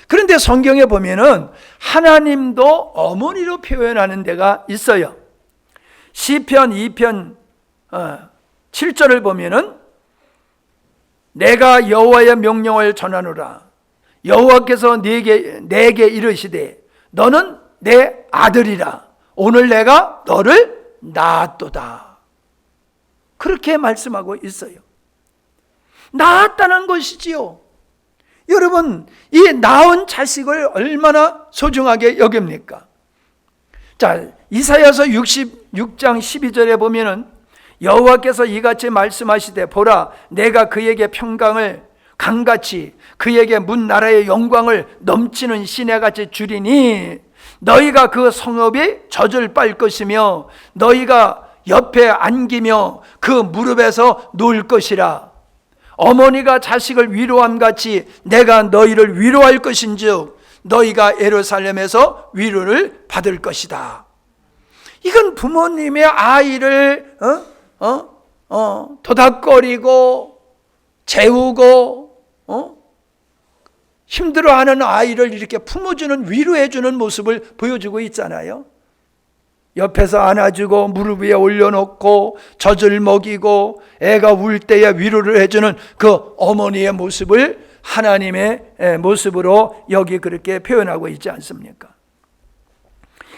그런데 성경에 보면은 하나님도 어머니로 표현하는 데가 있어요. 시편 2편 7절을 보면은 내가 여호와의 명령을 전하노라. 여호와께서 내게 이르시되 너는 내 아들이라. 오늘 내가 너를 낳았도다. 그렇게 말씀하고 있어요. 낳았다는 것이지요. 여러분, 이 낳은 자식을 얼마나 소중하게 여깁니까? 자, 이사야서 66장 12절에 보면은 여호와께서 이같이 말씀하시되 보라, 내가 그에게 평강을 강같이 그에게 문 나라의 영광을 넘치는 시내같이 주리니 너희가 그 성읍이 젖을 빨 것이며 너희가 옆에 안기며 그 무릎에서 놓을 것이라. 어머니가 자식을 위로함 같이 내가 너희를 위로할 것인즉 너희가 예루살렘에서 위로를 받을 것이다. 이건 부모님의 아이를 도닥거리고 재우고 힘들어하는 아이를 이렇게 품어주는, 위로해주는 모습을 보여주고 있잖아요. 옆에서 안아주고 무릎 위에 올려놓고 젖을 먹이고 애가 울 때에 위로를 해주는 그 어머니의 모습을 하나님의 모습으로 여기 그렇게 표현하고 있지 않습니까?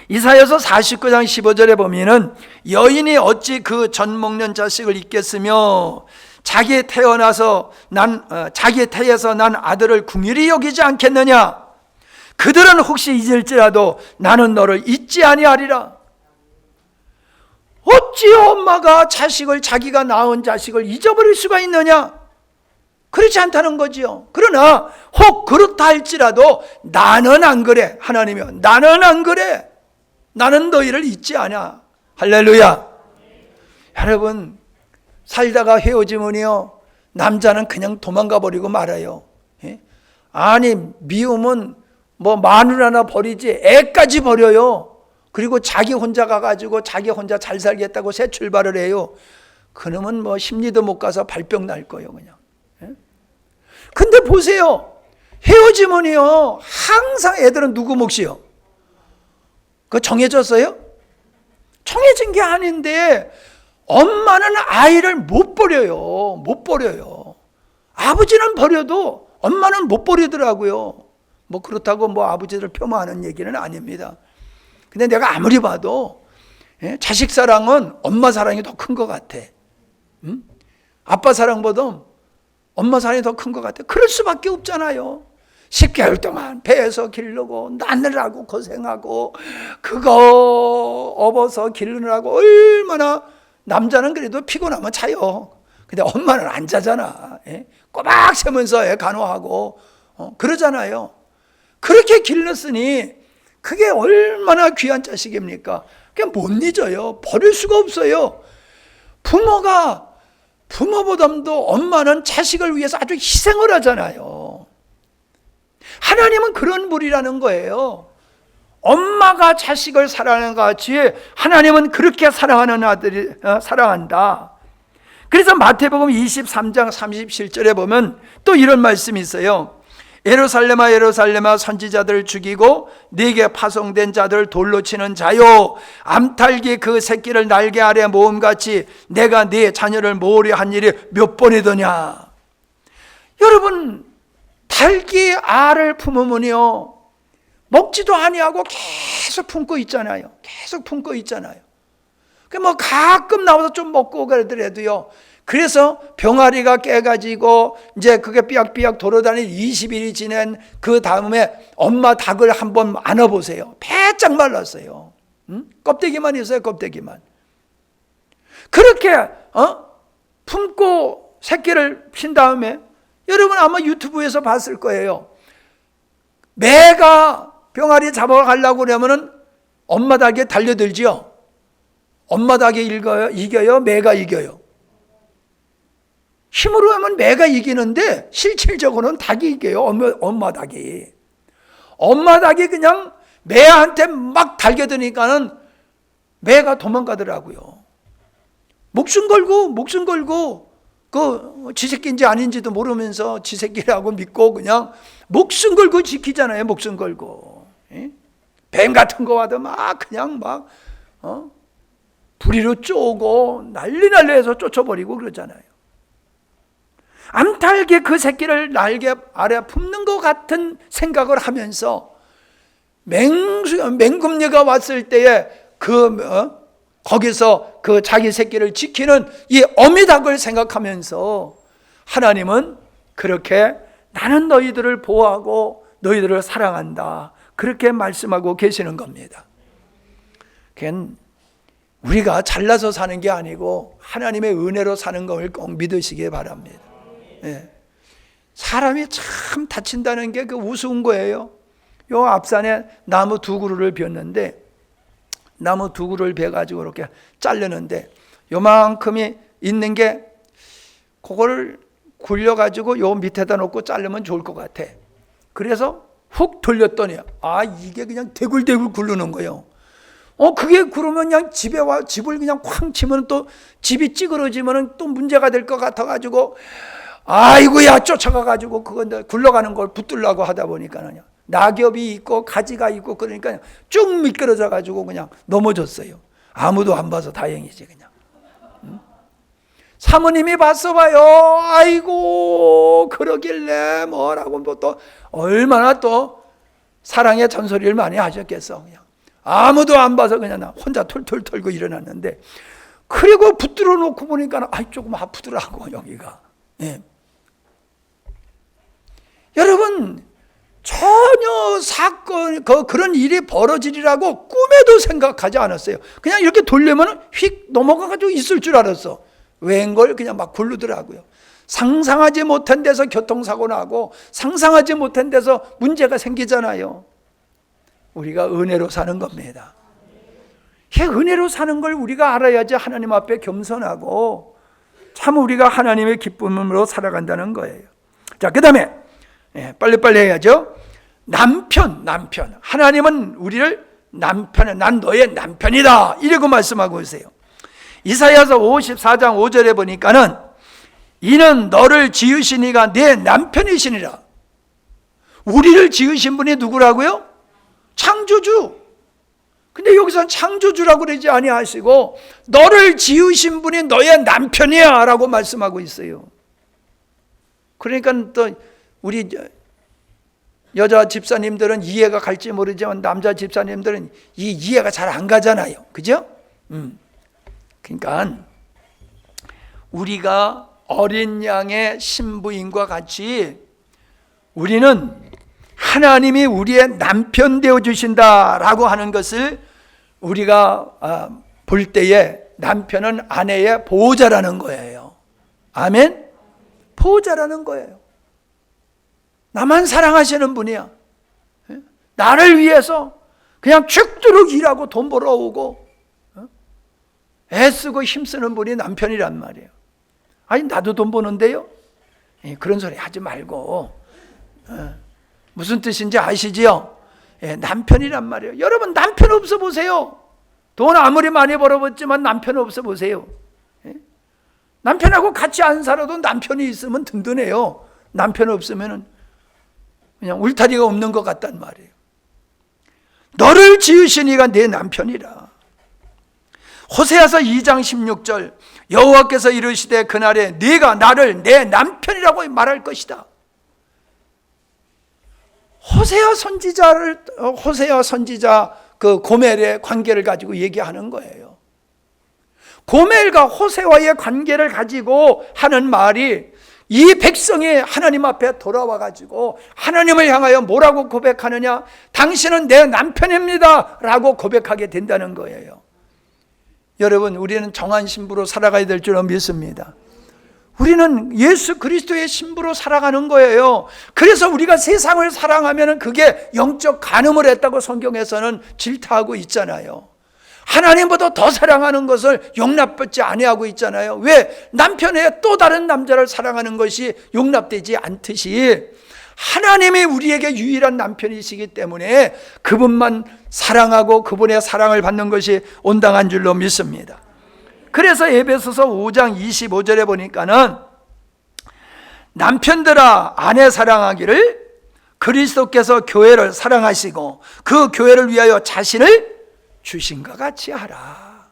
이사야서 49장 15절에 보면은 여인이 어찌 그 젖 먹는 자식을 잊겠으며 자기 태에서 난 아들을 궁일이 여기지 않겠느냐? 그들은 혹시 잊을지라도 나는 너를 잊지 아니하리라. 어찌 엄마가 자기가 낳은 자식을 잊어버릴 수가 있느냐? 그렇지 않다는 거지요. 그러나 혹 그렇다 할지라도 나는 안 그래. 하나님이요, 나는 안 그래. 나는 너희를 잊지 않아. 할렐루야. 여러분, 살다가 헤어지면요, 남자는 그냥 도망가 버리고 말아요. 아니, 미우면 뭐 마누라나 버리지 애까지 버려요. 그리고 자기 혼자 가가지고 자기 혼자 잘 살겠다고 새 출발을 해요. 그놈은 뭐 심리도 못 가서 발병 날 거예요, 그냥. 근데 보세요. 헤어지면요, 항상 애들은 누구 몫이요? 그거 정해졌어요? 정해진 게 아닌데 엄마는 아이를 못 버려요. 못 버려요. 아버지는 버려도 엄마는 못 버리더라고요. 뭐 그렇다고 뭐 아버지를 폄하하는 얘기는 아닙니다. 근데 내가 아무리 봐도 자식 사랑은 엄마 사랑이 더 큰 것 같아. 아빠 사랑보다 엄마 사랑이 더 큰 것 같아. 그럴 수밖에 없잖아요. 10개월 동안 배에서 기르고 낳느라고 고생하고 그거 업어서 기르느라고 얼마나, 남자는 그래도 피곤하면 자요. 근데 엄마는 안 자잖아. 꼬박 세면서 애 간호하고 그러잖아요. 그렇게 길렀으니 그게 얼마나 귀한 자식입니까? 그냥 못 잊어요. 버릴 수가 없어요. 부모보다도 엄마는 자식을 위해서 아주 희생을 하잖아요. 하나님은 그런 분이라는 거예요. 엄마가 자식을 사랑하는 것 같이 하나님은 그렇게 사랑하는 아들이 사랑한다. 그래서 마태복음 23장 37절에 보면 또 이런 말씀이 있어요. 예루살렘아 예루살렘아 선지자들을 죽이고 네게 파송된 자들을 돌로 치는 자요, 암탉이 그 새끼를 날개 아래 모음같이 내가 네 자녀를 모으려 한 일이 몇 번이더냐. 여러분, 닭이 알을 품으면요 먹지도 아니하고 계속 품고 있잖아요. 계속 품고 있잖아요. 뭐 가끔 나와서 좀 먹고 그러더라도요, 그래서 병아리가 깨가지고 이제 그게 삐약삐약 돌아다니는 20일이 지낸 그 다음에 엄마 닭을 한번 안아보세요. 배짝 말랐어요. 껍데기만 있어요. 껍데기만. 그렇게 품고 새끼를 핀 다음에, 여러분 아마 유튜브에서 봤을 거예요. 매가 병아리 잡아가려고 그러면은 엄마 닭에 달려들지요. 엄마 닭이 이겨요? 매가 이겨요? 힘으로 하면 매가 이기는데 실질적으로는 닭이 이겨요. 엄마 닭이. 엄마 닭이 그냥 매한테 막 달겨드니까는 매가 도망가더라고요. 목숨 걸고 그 지새끼인지 아닌지도 모르면서 지새끼라고 믿고 그냥 목숨 걸고 지키잖아요. 목숨 걸고. 뱀 같은 거 와도 막 그냥 막 부리로 쪼고 난리 해서 쫓아버리고 그러잖아요. 암탉이 그 새끼를 날개 아래 품는 것 같은 생각을 하면서 맹금녀가 왔을 때에 거기서 그 자기 새끼를 지키는 이 어미닭을 생각하면서 하나님은 그렇게 나는 너희들을 보호하고 너희들을 사랑한다, 그렇게 말씀하고 계시는 겁니다. 그건 우리가 잘나서 사는 게 아니고 하나님의 은혜로 사는 것을 꼭 믿으시기 바랍니다. 사람이 참 다친다는 게 그 우스운 거예요. 요 앞산에 나무 두 그루를 베었는데, 나무 두 그루를 베가지고 이렇게 자르는데 요만큼이 있는 게 그거를 굴려가지고 요 밑에다 놓고 자르면 좋을 것 같아. 그래서 훅 돌렸더니 이게 그냥 대굴대굴 굴르는 거예요. 그게 그러면 그냥 집을 그냥 쾅 치면 또 집이 찌그러지면 또 문제가 될 것 같아가지고 아이고야 쫓아가가지고 그건 굴러가는 걸 붙들려고 하다 보니까는 낙엽이 있고 가지가 있고 그러니까 쭉 미끄러져 가지고 그냥 넘어졌어요. 아무도 안 봐서 다행이지 그냥. 사모님이 봤어 봐요. 아이고 그러길래 뭐라고 또 얼마나 또 사랑의 잔소리를 많이 하셨겠어. 그냥 아무도 안 봐서 그냥 나 혼자 툴툴 털고 일어났는데, 그리고 붙들어 놓고 보니까 조금 아프더라고 여기가. 예. 여러분 전혀 사건 그런 일이 벌어지리라고 꿈에도 생각하지 않았어요. 그냥 이렇게 돌리면 휙 넘어가가지고 있을 줄 알았어. 웬걸 그냥 막 굴르더라고요. 상상하지 못한 데서 교통사고 나고 상상하지 못한 데서 문제가 생기잖아요. 우리가 은혜로 사는 겁니다. 은혜로 사는 걸 우리가 알아야지 하나님 앞에 겸손하고 참 우리가 하나님의 기쁨으로 살아간다는 거예요. 자, 그 다음에 빨리빨리 해야죠. 남편. 하나님은 우리를 난 너의 남편이다 이라고 말씀하고 있어요. 이사야서 54장 5절에 보니까는 이는 너를 지으신 이가 내 남편이시니라. 우리를 지으신 분이 누구라고요? 창조주. 근데 여기서는 창조주라고 그러지 아니하시고 너를 지으신 분이 너의 남편이야 라고 말씀하고 있어요. 그러니까 또 우리 여자 집사님들은 이해가 갈지 모르지만 남자 집사님들은 이해가 잘 안 가잖아요. 그죠? 그러니까 우리가 어린 양의 신부인과 같이 우리는 하나님이 우리의 남편 되어주신다라고 하는 것을 우리가 볼 때에 남편은 아내의 보호자라는 거예요. 아멘? 보호자라는 거예요. 나만 사랑하시는 분이야. 나를 위해서 그냥 죽도록 일하고 돈 벌어오고 애쓰고 힘쓰는 분이 남편이란 말이에요. 아니 나도 돈 버는데요? 그런 소리 하지 말고 무슨 뜻인지 아시지요? 남편이란 말이에요. 여러분 남편 없어 보세요. 돈 아무리 많이 벌어봤지만 남편 없어 보세요. 남편하고 같이 안 살아도 남편이 있으면 든든해요. 남편 없으면 그냥 울타리가 없는 것 같단 말이에요. 너를 지으신 이가 내 남편이라. 호세아서 2장 16절 여호와께서 이르시되 그날에 네가 나를 내 남편이라고 말할 것이다. 호세아 선지자 그 고멜의 관계를 가지고 얘기하는 거예요. 고멜과 호세와의 관계를 가지고 하는 말이 이 백성이 하나님 앞에 돌아와 가지고 하나님을 향하여 뭐라고 고백하느냐? 당신은 내 남편입니다 라고 고백하게 된다는 거예요. 여러분 우리는 정한 신부로 살아가야 될 줄 믿습니다. 우리는 예수 그리스도의 신부로 살아가는 거예요. 그래서 우리가 세상을 사랑하면 그게 영적 간음을 했다고 성경에서는 질타하고 있잖아요. 하나님보다 더 사랑하는 것을 용납받지 아니하고 있잖아요. 왜? 남편의 또 다른 남자를 사랑하는 것이 용납되지 않듯이 하나님이 우리에게 유일한 남편이시기 때문에 그분만 사랑하고 그분의 사랑을 받는 것이 온당한 줄로 믿습니다. 그래서 에베소서 5장 25절에 보니까는 남편들아 아내 사랑하기를 그리스도께서 교회를 사랑하시고 그 교회를 위하여 자신을 주신 것 같이 하라.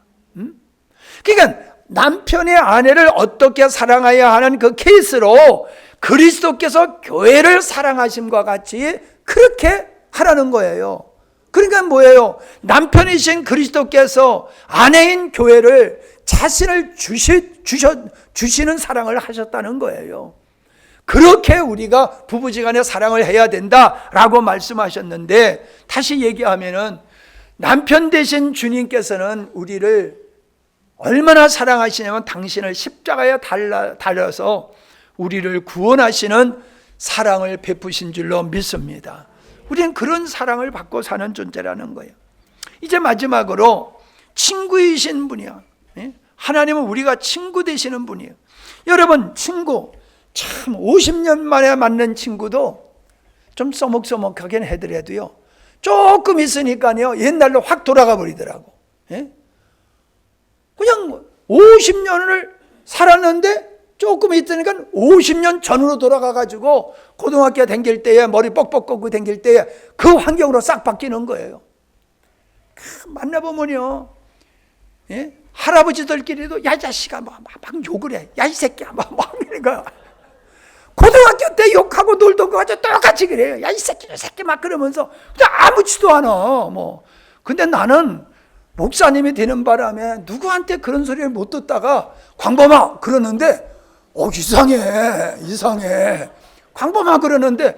그러니까 남편의 아내를 어떻게 사랑해야 하는 그 케이스로 그리스도께서 교회를 사랑하심과 같이 그렇게 하라는 거예요. 그러니까 뭐예요? 남편이신 그리스도께서 아내인 교회를 자신을 주시는 사랑을 하셨다는 거예요. 그렇게 우리가 부부지간에 사랑을 해야 된다라고 말씀하셨는데, 다시 얘기하면은 남편 되신 주님께서는 우리를 얼마나 사랑하시냐면 당신을 십자가에 달려서 우리를 구원하시는 사랑을 베푸신 줄로 믿습니다. 우리는 그런 사랑을 받고 사는 존재라는 거예요. 이제 마지막으로 친구이신 분이야. 하나님은 우리가 친구 되시는 분이에요. 여러분 친구 참 50년 만에 만난 친구도 좀 써먹써먹하긴 해더라도요 조금 있으니까요 옛날로 확 돌아가 버리더라고. 그냥 50년을 살았는데 조금 있으니까 50년 전으로 돌아가가지고 고등학교 다닐 때에 머리 뻑뻑 꺾고 다닐 때에 그 환경으로 싹 바뀌는 거예요. 만나보면요, 예? 할아버지들끼리도 야, 이 자식아, 막 욕을 해. 야, 이 새끼야, 막 이런 거야. 고등학교 때 욕하고 놀던 거 가지고 똑같이 그래요. 야, 이 새끼, 이 새끼 막 그러면서 그냥 아무지도 않아. 뭐. 근데 나는 목사님이 되는 바람에 누구한테 그런 소리를 못 듣다가 광범아 그러는데 이상해. 광범아 그러는데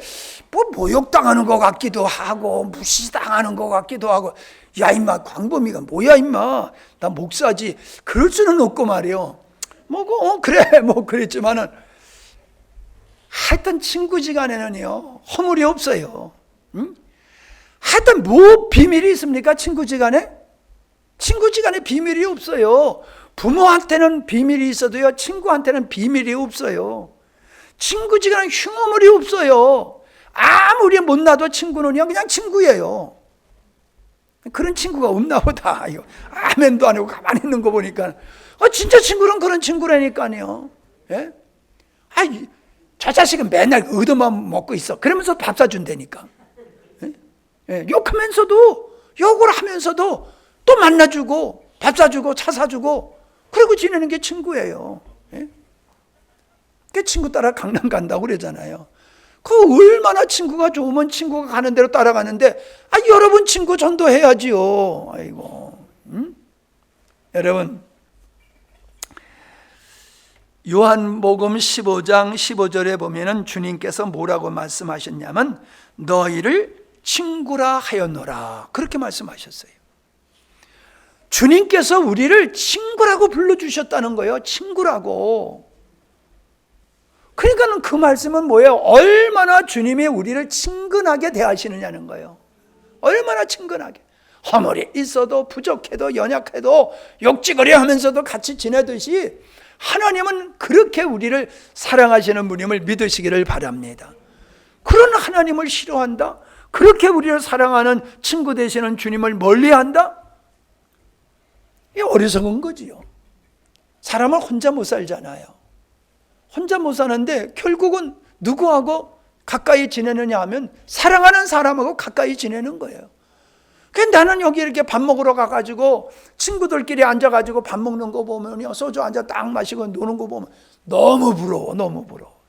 뭐 모욕당하는 것 같기도 하고 무시당하는 것 같기도 하고 야 임마 광범이가 뭐야 임마 나 목사지 그럴 수는 없고 말이요. 뭐 그래 뭐 그랬지만은 하여튼 친구지간에는요 허물이 없어요. 응? 하여튼 뭐 비밀이 있습니까? 친구지간에 비밀이 없어요. 부모한테는 비밀이 있어도요 친구한테는 비밀이 없어요. 친구지간에 흉어물이 없어요. 아무리 못나도 친구는요 그냥 친구예요. 그런 친구가 없나 보다. 아멘도 안 하고 가만히 있는 거 보니까 진짜 친구는 그런 친구라니까요. 예? 저 자식은 맨날 얻어만 먹고 있어. 그러면서 밥 사준다니까. 예? 예, 욕을 하면서도 또 만나주고 밥 사주고 차 사주고 그러고 지내는 게 친구예요. 예? 그 친구 따라 강남 간다고 그러잖아요. 그 얼마나 친구가 좋으면 친구가 가는 대로 따라가는데 여러분 친구 전도해야지요. 아이고. 여러분 요한복음 15장 15절에 보면은 주님께서 뭐라고 말씀하셨냐면 너희를 친구라 하였노라 그렇게 말씀하셨어요. 주님께서 우리를 친구라고 불러주셨다는 거예요. 친구라고. 그러니까 그 말씀은 뭐예요? 얼마나 주님이 우리를 친근하게 대하시느냐는 거예요. 얼마나 친근하게. 허물이 있어도 부족해도 연약해도 욕지거려 하면서도 같이 지내듯이 하나님은 그렇게 우리를 사랑하시는 분임을 믿으시기를 바랍니다. 그런 하나님을 싫어한다? 그렇게 우리를 사랑하는 친구 되시는 주님을 멀리한다? 이게 어리석은 거지요. 사람은 혼자 못 살잖아요. 혼자 못 사는데 결국은 누구하고 가까이 지내느냐 하면 사랑하는 사람하고 가까이 지내는 거예요. 그러니까 나는 여기 이렇게 밥 먹으러 가가지고 친구들끼리 앉아가지고 밥 먹는 거 보면요 소주 한잔 딱 마시고 노는 거 보면 너무 부러워.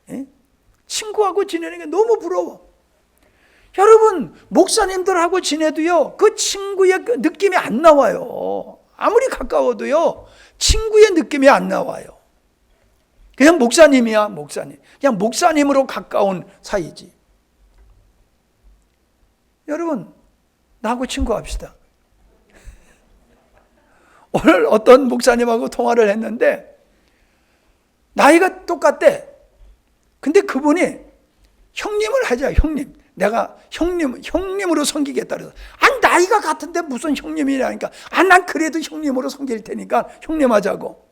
예? 친구하고 지내는 게 너무 부러워. 여러분 목사님들하고 지내도요 그 친구의 느낌이 안 나와요. 아무리 가까워도요 친구의 느낌이 안 나와요. 그냥 목사님이야 목사님. 그냥 목사님으로 가까운 사이지. 여러분 나하고 친구합시다. 오늘 어떤 목사님하고 통화를 했는데 나이가 똑같대. 근데 그분이 형님을 하자 형님. 내가 형님으로 섬기겠다 그래서 나이가 같은데 무슨 형님이라니까 난 그래도 형님으로 섬길 테니까 형님 하자고.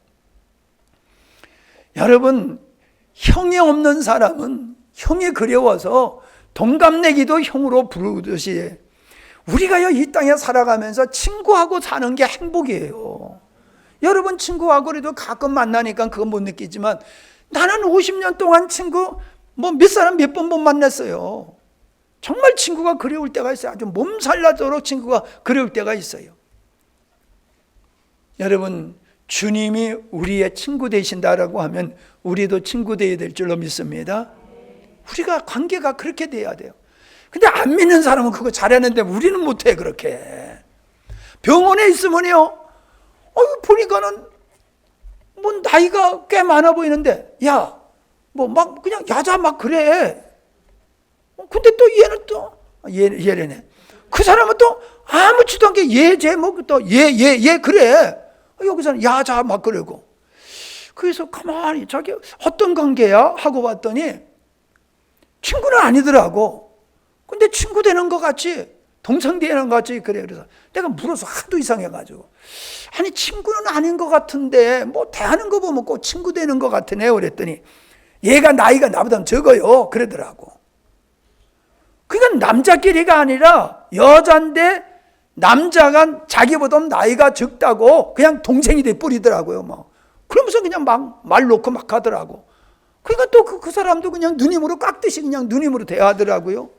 여러분 형이 없는 사람은 형이 그리워서 동갑내기도 형으로 부르듯이 우리가요 이 땅에 살아가면서 친구하고 사는 게 행복이에요. 여러분 친구하고 그래도 가끔 만나니까 그건 못 느끼지만 나는 50년 동안 친구 몇 사람 몇 번 못 만났어요. 정말 친구가 그리울 때가 있어요. 아주 몸살나도록 친구가 그리울 때가 있어요. 여러분 주님이 우리의 친구 되신다라고 하면 우리도 친구 되어야 될 줄로 믿습니다. 우리가 관계가 그렇게 돼야 돼요. 근데 안 믿는 사람은 그거 잘하는데 우리는 못해 그렇게. 병원에 있으면요 보니까는 나이가 꽤 많아 보이는데 막 그냥 야자 막 그래. 근데 또 얘는 또 얘래네. 그 사람은 또 아무렇지도 않게 얘 그래. 여기서는 야자 막 그러고. 그래서 가만히 자기 어떤 관계야 하고 봤더니 친구는 아니더라고. 근데 친구 되는 것 같이 동생 되는 것 같이 그래. 그래서 내가 물어서 하도 이상해가지고 친구는 아닌 것 같은데 대하는 거 보면 꼭 친구 되는 것 같으네 그랬더니 얘가 나이가 나보다 적어요 그러더라고. 그러니까 남자끼리가 아니라 여잔데 남자가 자기보다 나이가 적다고 그냥 동생이 돼 뿌리더라고요. 그러면서 그냥 막 말 놓고 막 하더라고. 그러니까 또 그 사람도 그냥 누님으로 깎듯이 그냥 누님으로 대하더라고요.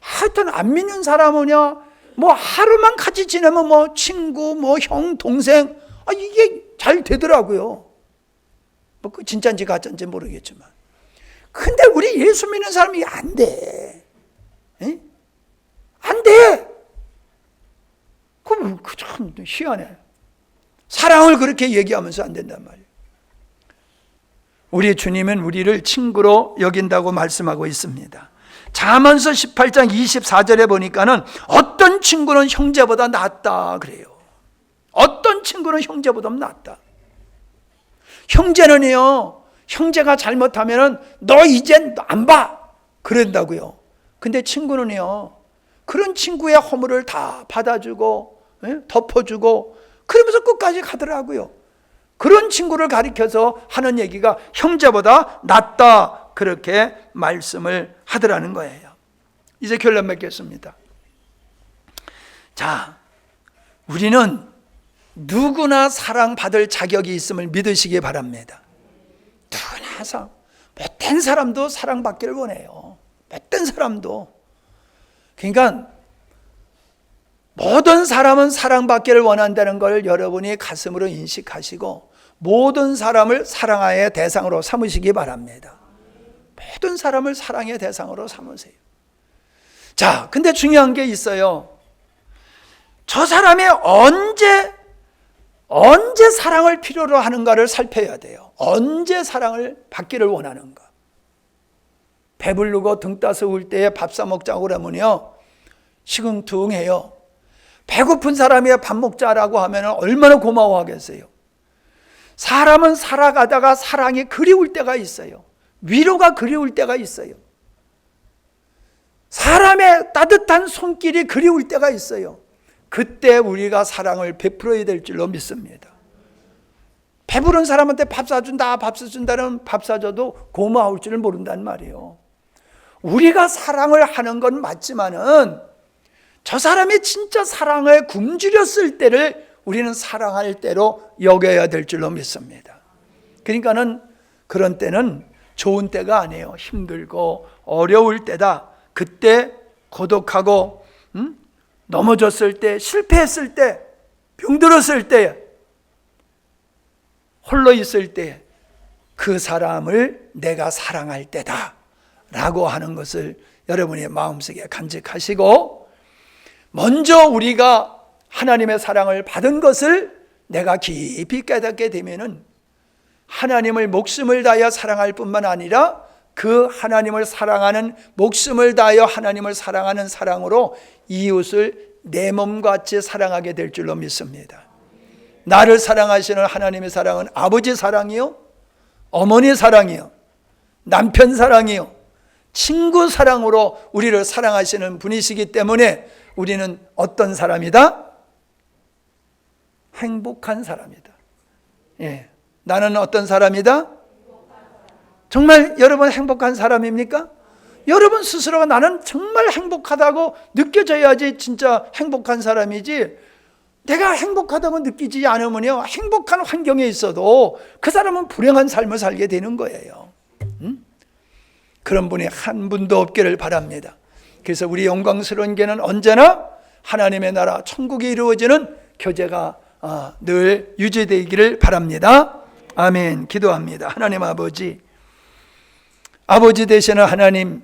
하여튼 안 믿는 사람은요, 뭐 하루만 같이 지내면 뭐 친구, 뭐 형, 동생, 이게 잘 되더라고요. 뭐 그 진짜인지 가짜인지 모르겠지만. 근데 우리 예수 믿는 사람이 안 돼. 에? 안 돼. 그 참 희한해. 사랑을 그렇게 얘기하면서 안 된단 말이에요. 우리 주님은 우리를 친구로 여긴다고 말씀하고 있습니다. 잠언서 18장 24절에 보니까는 어떤 친구는 형제보다 낫다 그래요. 어떤 친구는 형제보다 낫다. 형제는요, 형제가 잘못하면은 너 이젠 안 봐 그런다고요. 근데 친구는요, 그런 친구의 허물을 다 받아주고 덮어주고 그러면서 끝까지 가더라고요. 그런 친구를 가리켜서 하는 얘기가 형제보다 낫다 그렇게 말씀을 하더라는 거예요. 이제 결론 맺겠습니다. 자, 우리는 누구나 사랑받을 자격이 있음을 믿으시기 바랍니다. 누구나 못된 사람도 사랑받기를 원해요. 못된 사람도. 그러니까 모든 사람은 사랑받기를 원한다는 걸 여러분이 가슴으로 인식하시고 모든 사람을 사랑의 대상으로 삼으시기 바랍니다. 모든 사람을 사랑의 대상으로 삼으세요. 자, 근데 중요한 게 있어요. 저 사람이 언제 사랑을 필요로 하는가를 살펴야 돼요. 언제 사랑을 받기를 원하는가. 배부르고 등 따서 울 때에 밥 사 먹자고 그러면요, 시궁둥해요. 배고픈 사람이 밥 먹자라고 하면 얼마나 고마워하겠어요. 사람은 살아가다가 사랑이 그리울 때가 있어요. 위로가 그리울 때가 있어요. 사람의 따뜻한 손길이 그리울 때가 있어요. 그때 우리가 사랑을 베풀어야 될 줄로 믿습니다. 배부른 사람한테 밥 사준다, 밥 사준다는 밥 사줘도 고마울 줄을 모른단 말이에요. 우리가 사랑을 하는 건 맞지만은 저 사람이 진짜 사랑을 굶주렸을 때를 우리는 사랑할 때로 여겨야 될 줄로 믿습니다. 그러니까는 그런 때는 좋은 때가 아니에요. 힘들고 어려울 때다. 그때 고독하고 넘어졌을 때, 실패했을 때, 병들었을 때, 홀로 있을 때 그 사람을 내가 사랑할 때다 라고 하는 것을 여러분의 마음속에 간직하시고, 먼저 우리가 하나님의 사랑을 받은 것을 내가 깊이 깨닫게 되면은 하나님을 목숨을 다하여 사랑할 뿐만 아니라 그 하나님을 사랑하는, 목숨을 다하여 하나님을 사랑하는 사랑으로 이웃을 내 몸같이 사랑하게 될 줄로 믿습니다. 나를 사랑하시는 하나님의 사랑은 아버지 사랑이요, 어머니 사랑이요, 남편 사랑이요, 친구 사랑으로 우리를 사랑하시는 분이시기 때문에 우리는 어떤 사람이다? 행복한 사람이다. 예. 나는 어떤 사람이다? 정말 여러분 행복한 사람입니까? 여러분 스스로가 나는 정말 행복하다고 느껴져야지 진짜 행복한 사람이지, 내가 행복하다고 느끼지 않으면요, 행복한 환경에 있어도 그 사람은 불행한 삶을 살게 되는 거예요. 그런 분이 한 분도 없기를 바랍니다. 그래서 우리 영광스러운 교회는 언제나 하나님의 나라 천국이 이루어지는 교제가 늘 유지되기를 바랍니다. 아멘. 기도합니다. 하나님 아버지 되시는 하나님,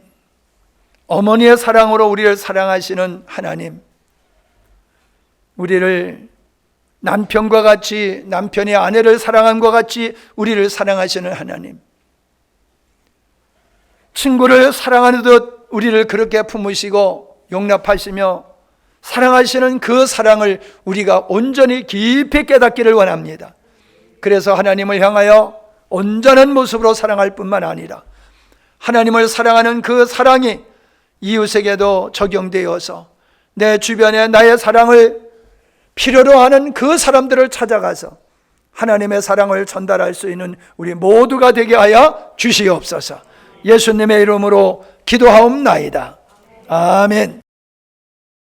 어머니의 사랑으로 우리를 사랑하시는 하나님, 우리를 남편과 같이, 남편이 아내를 사랑함과 같이 우리를 사랑하시는 하나님, 친구를 사랑하는 듯 우리를 그렇게 품으시고 용납하시며 사랑하시는 그 사랑을 우리가 온전히 깊이 깨닫기를 원합니다. 그래서 하나님을 향하여 온전한 모습으로 사랑할 뿐만 아니라 하나님을 사랑하는 그 사랑이 이웃에게도 적용되어서 내 주변에 나의 사랑을 필요로 하는 그 사람들을 찾아가서 하나님의 사랑을 전달할 수 있는 우리 모두가 되게 하여 주시옵소서. 예수님의 이름으로 기도하옵나이다. 아멘.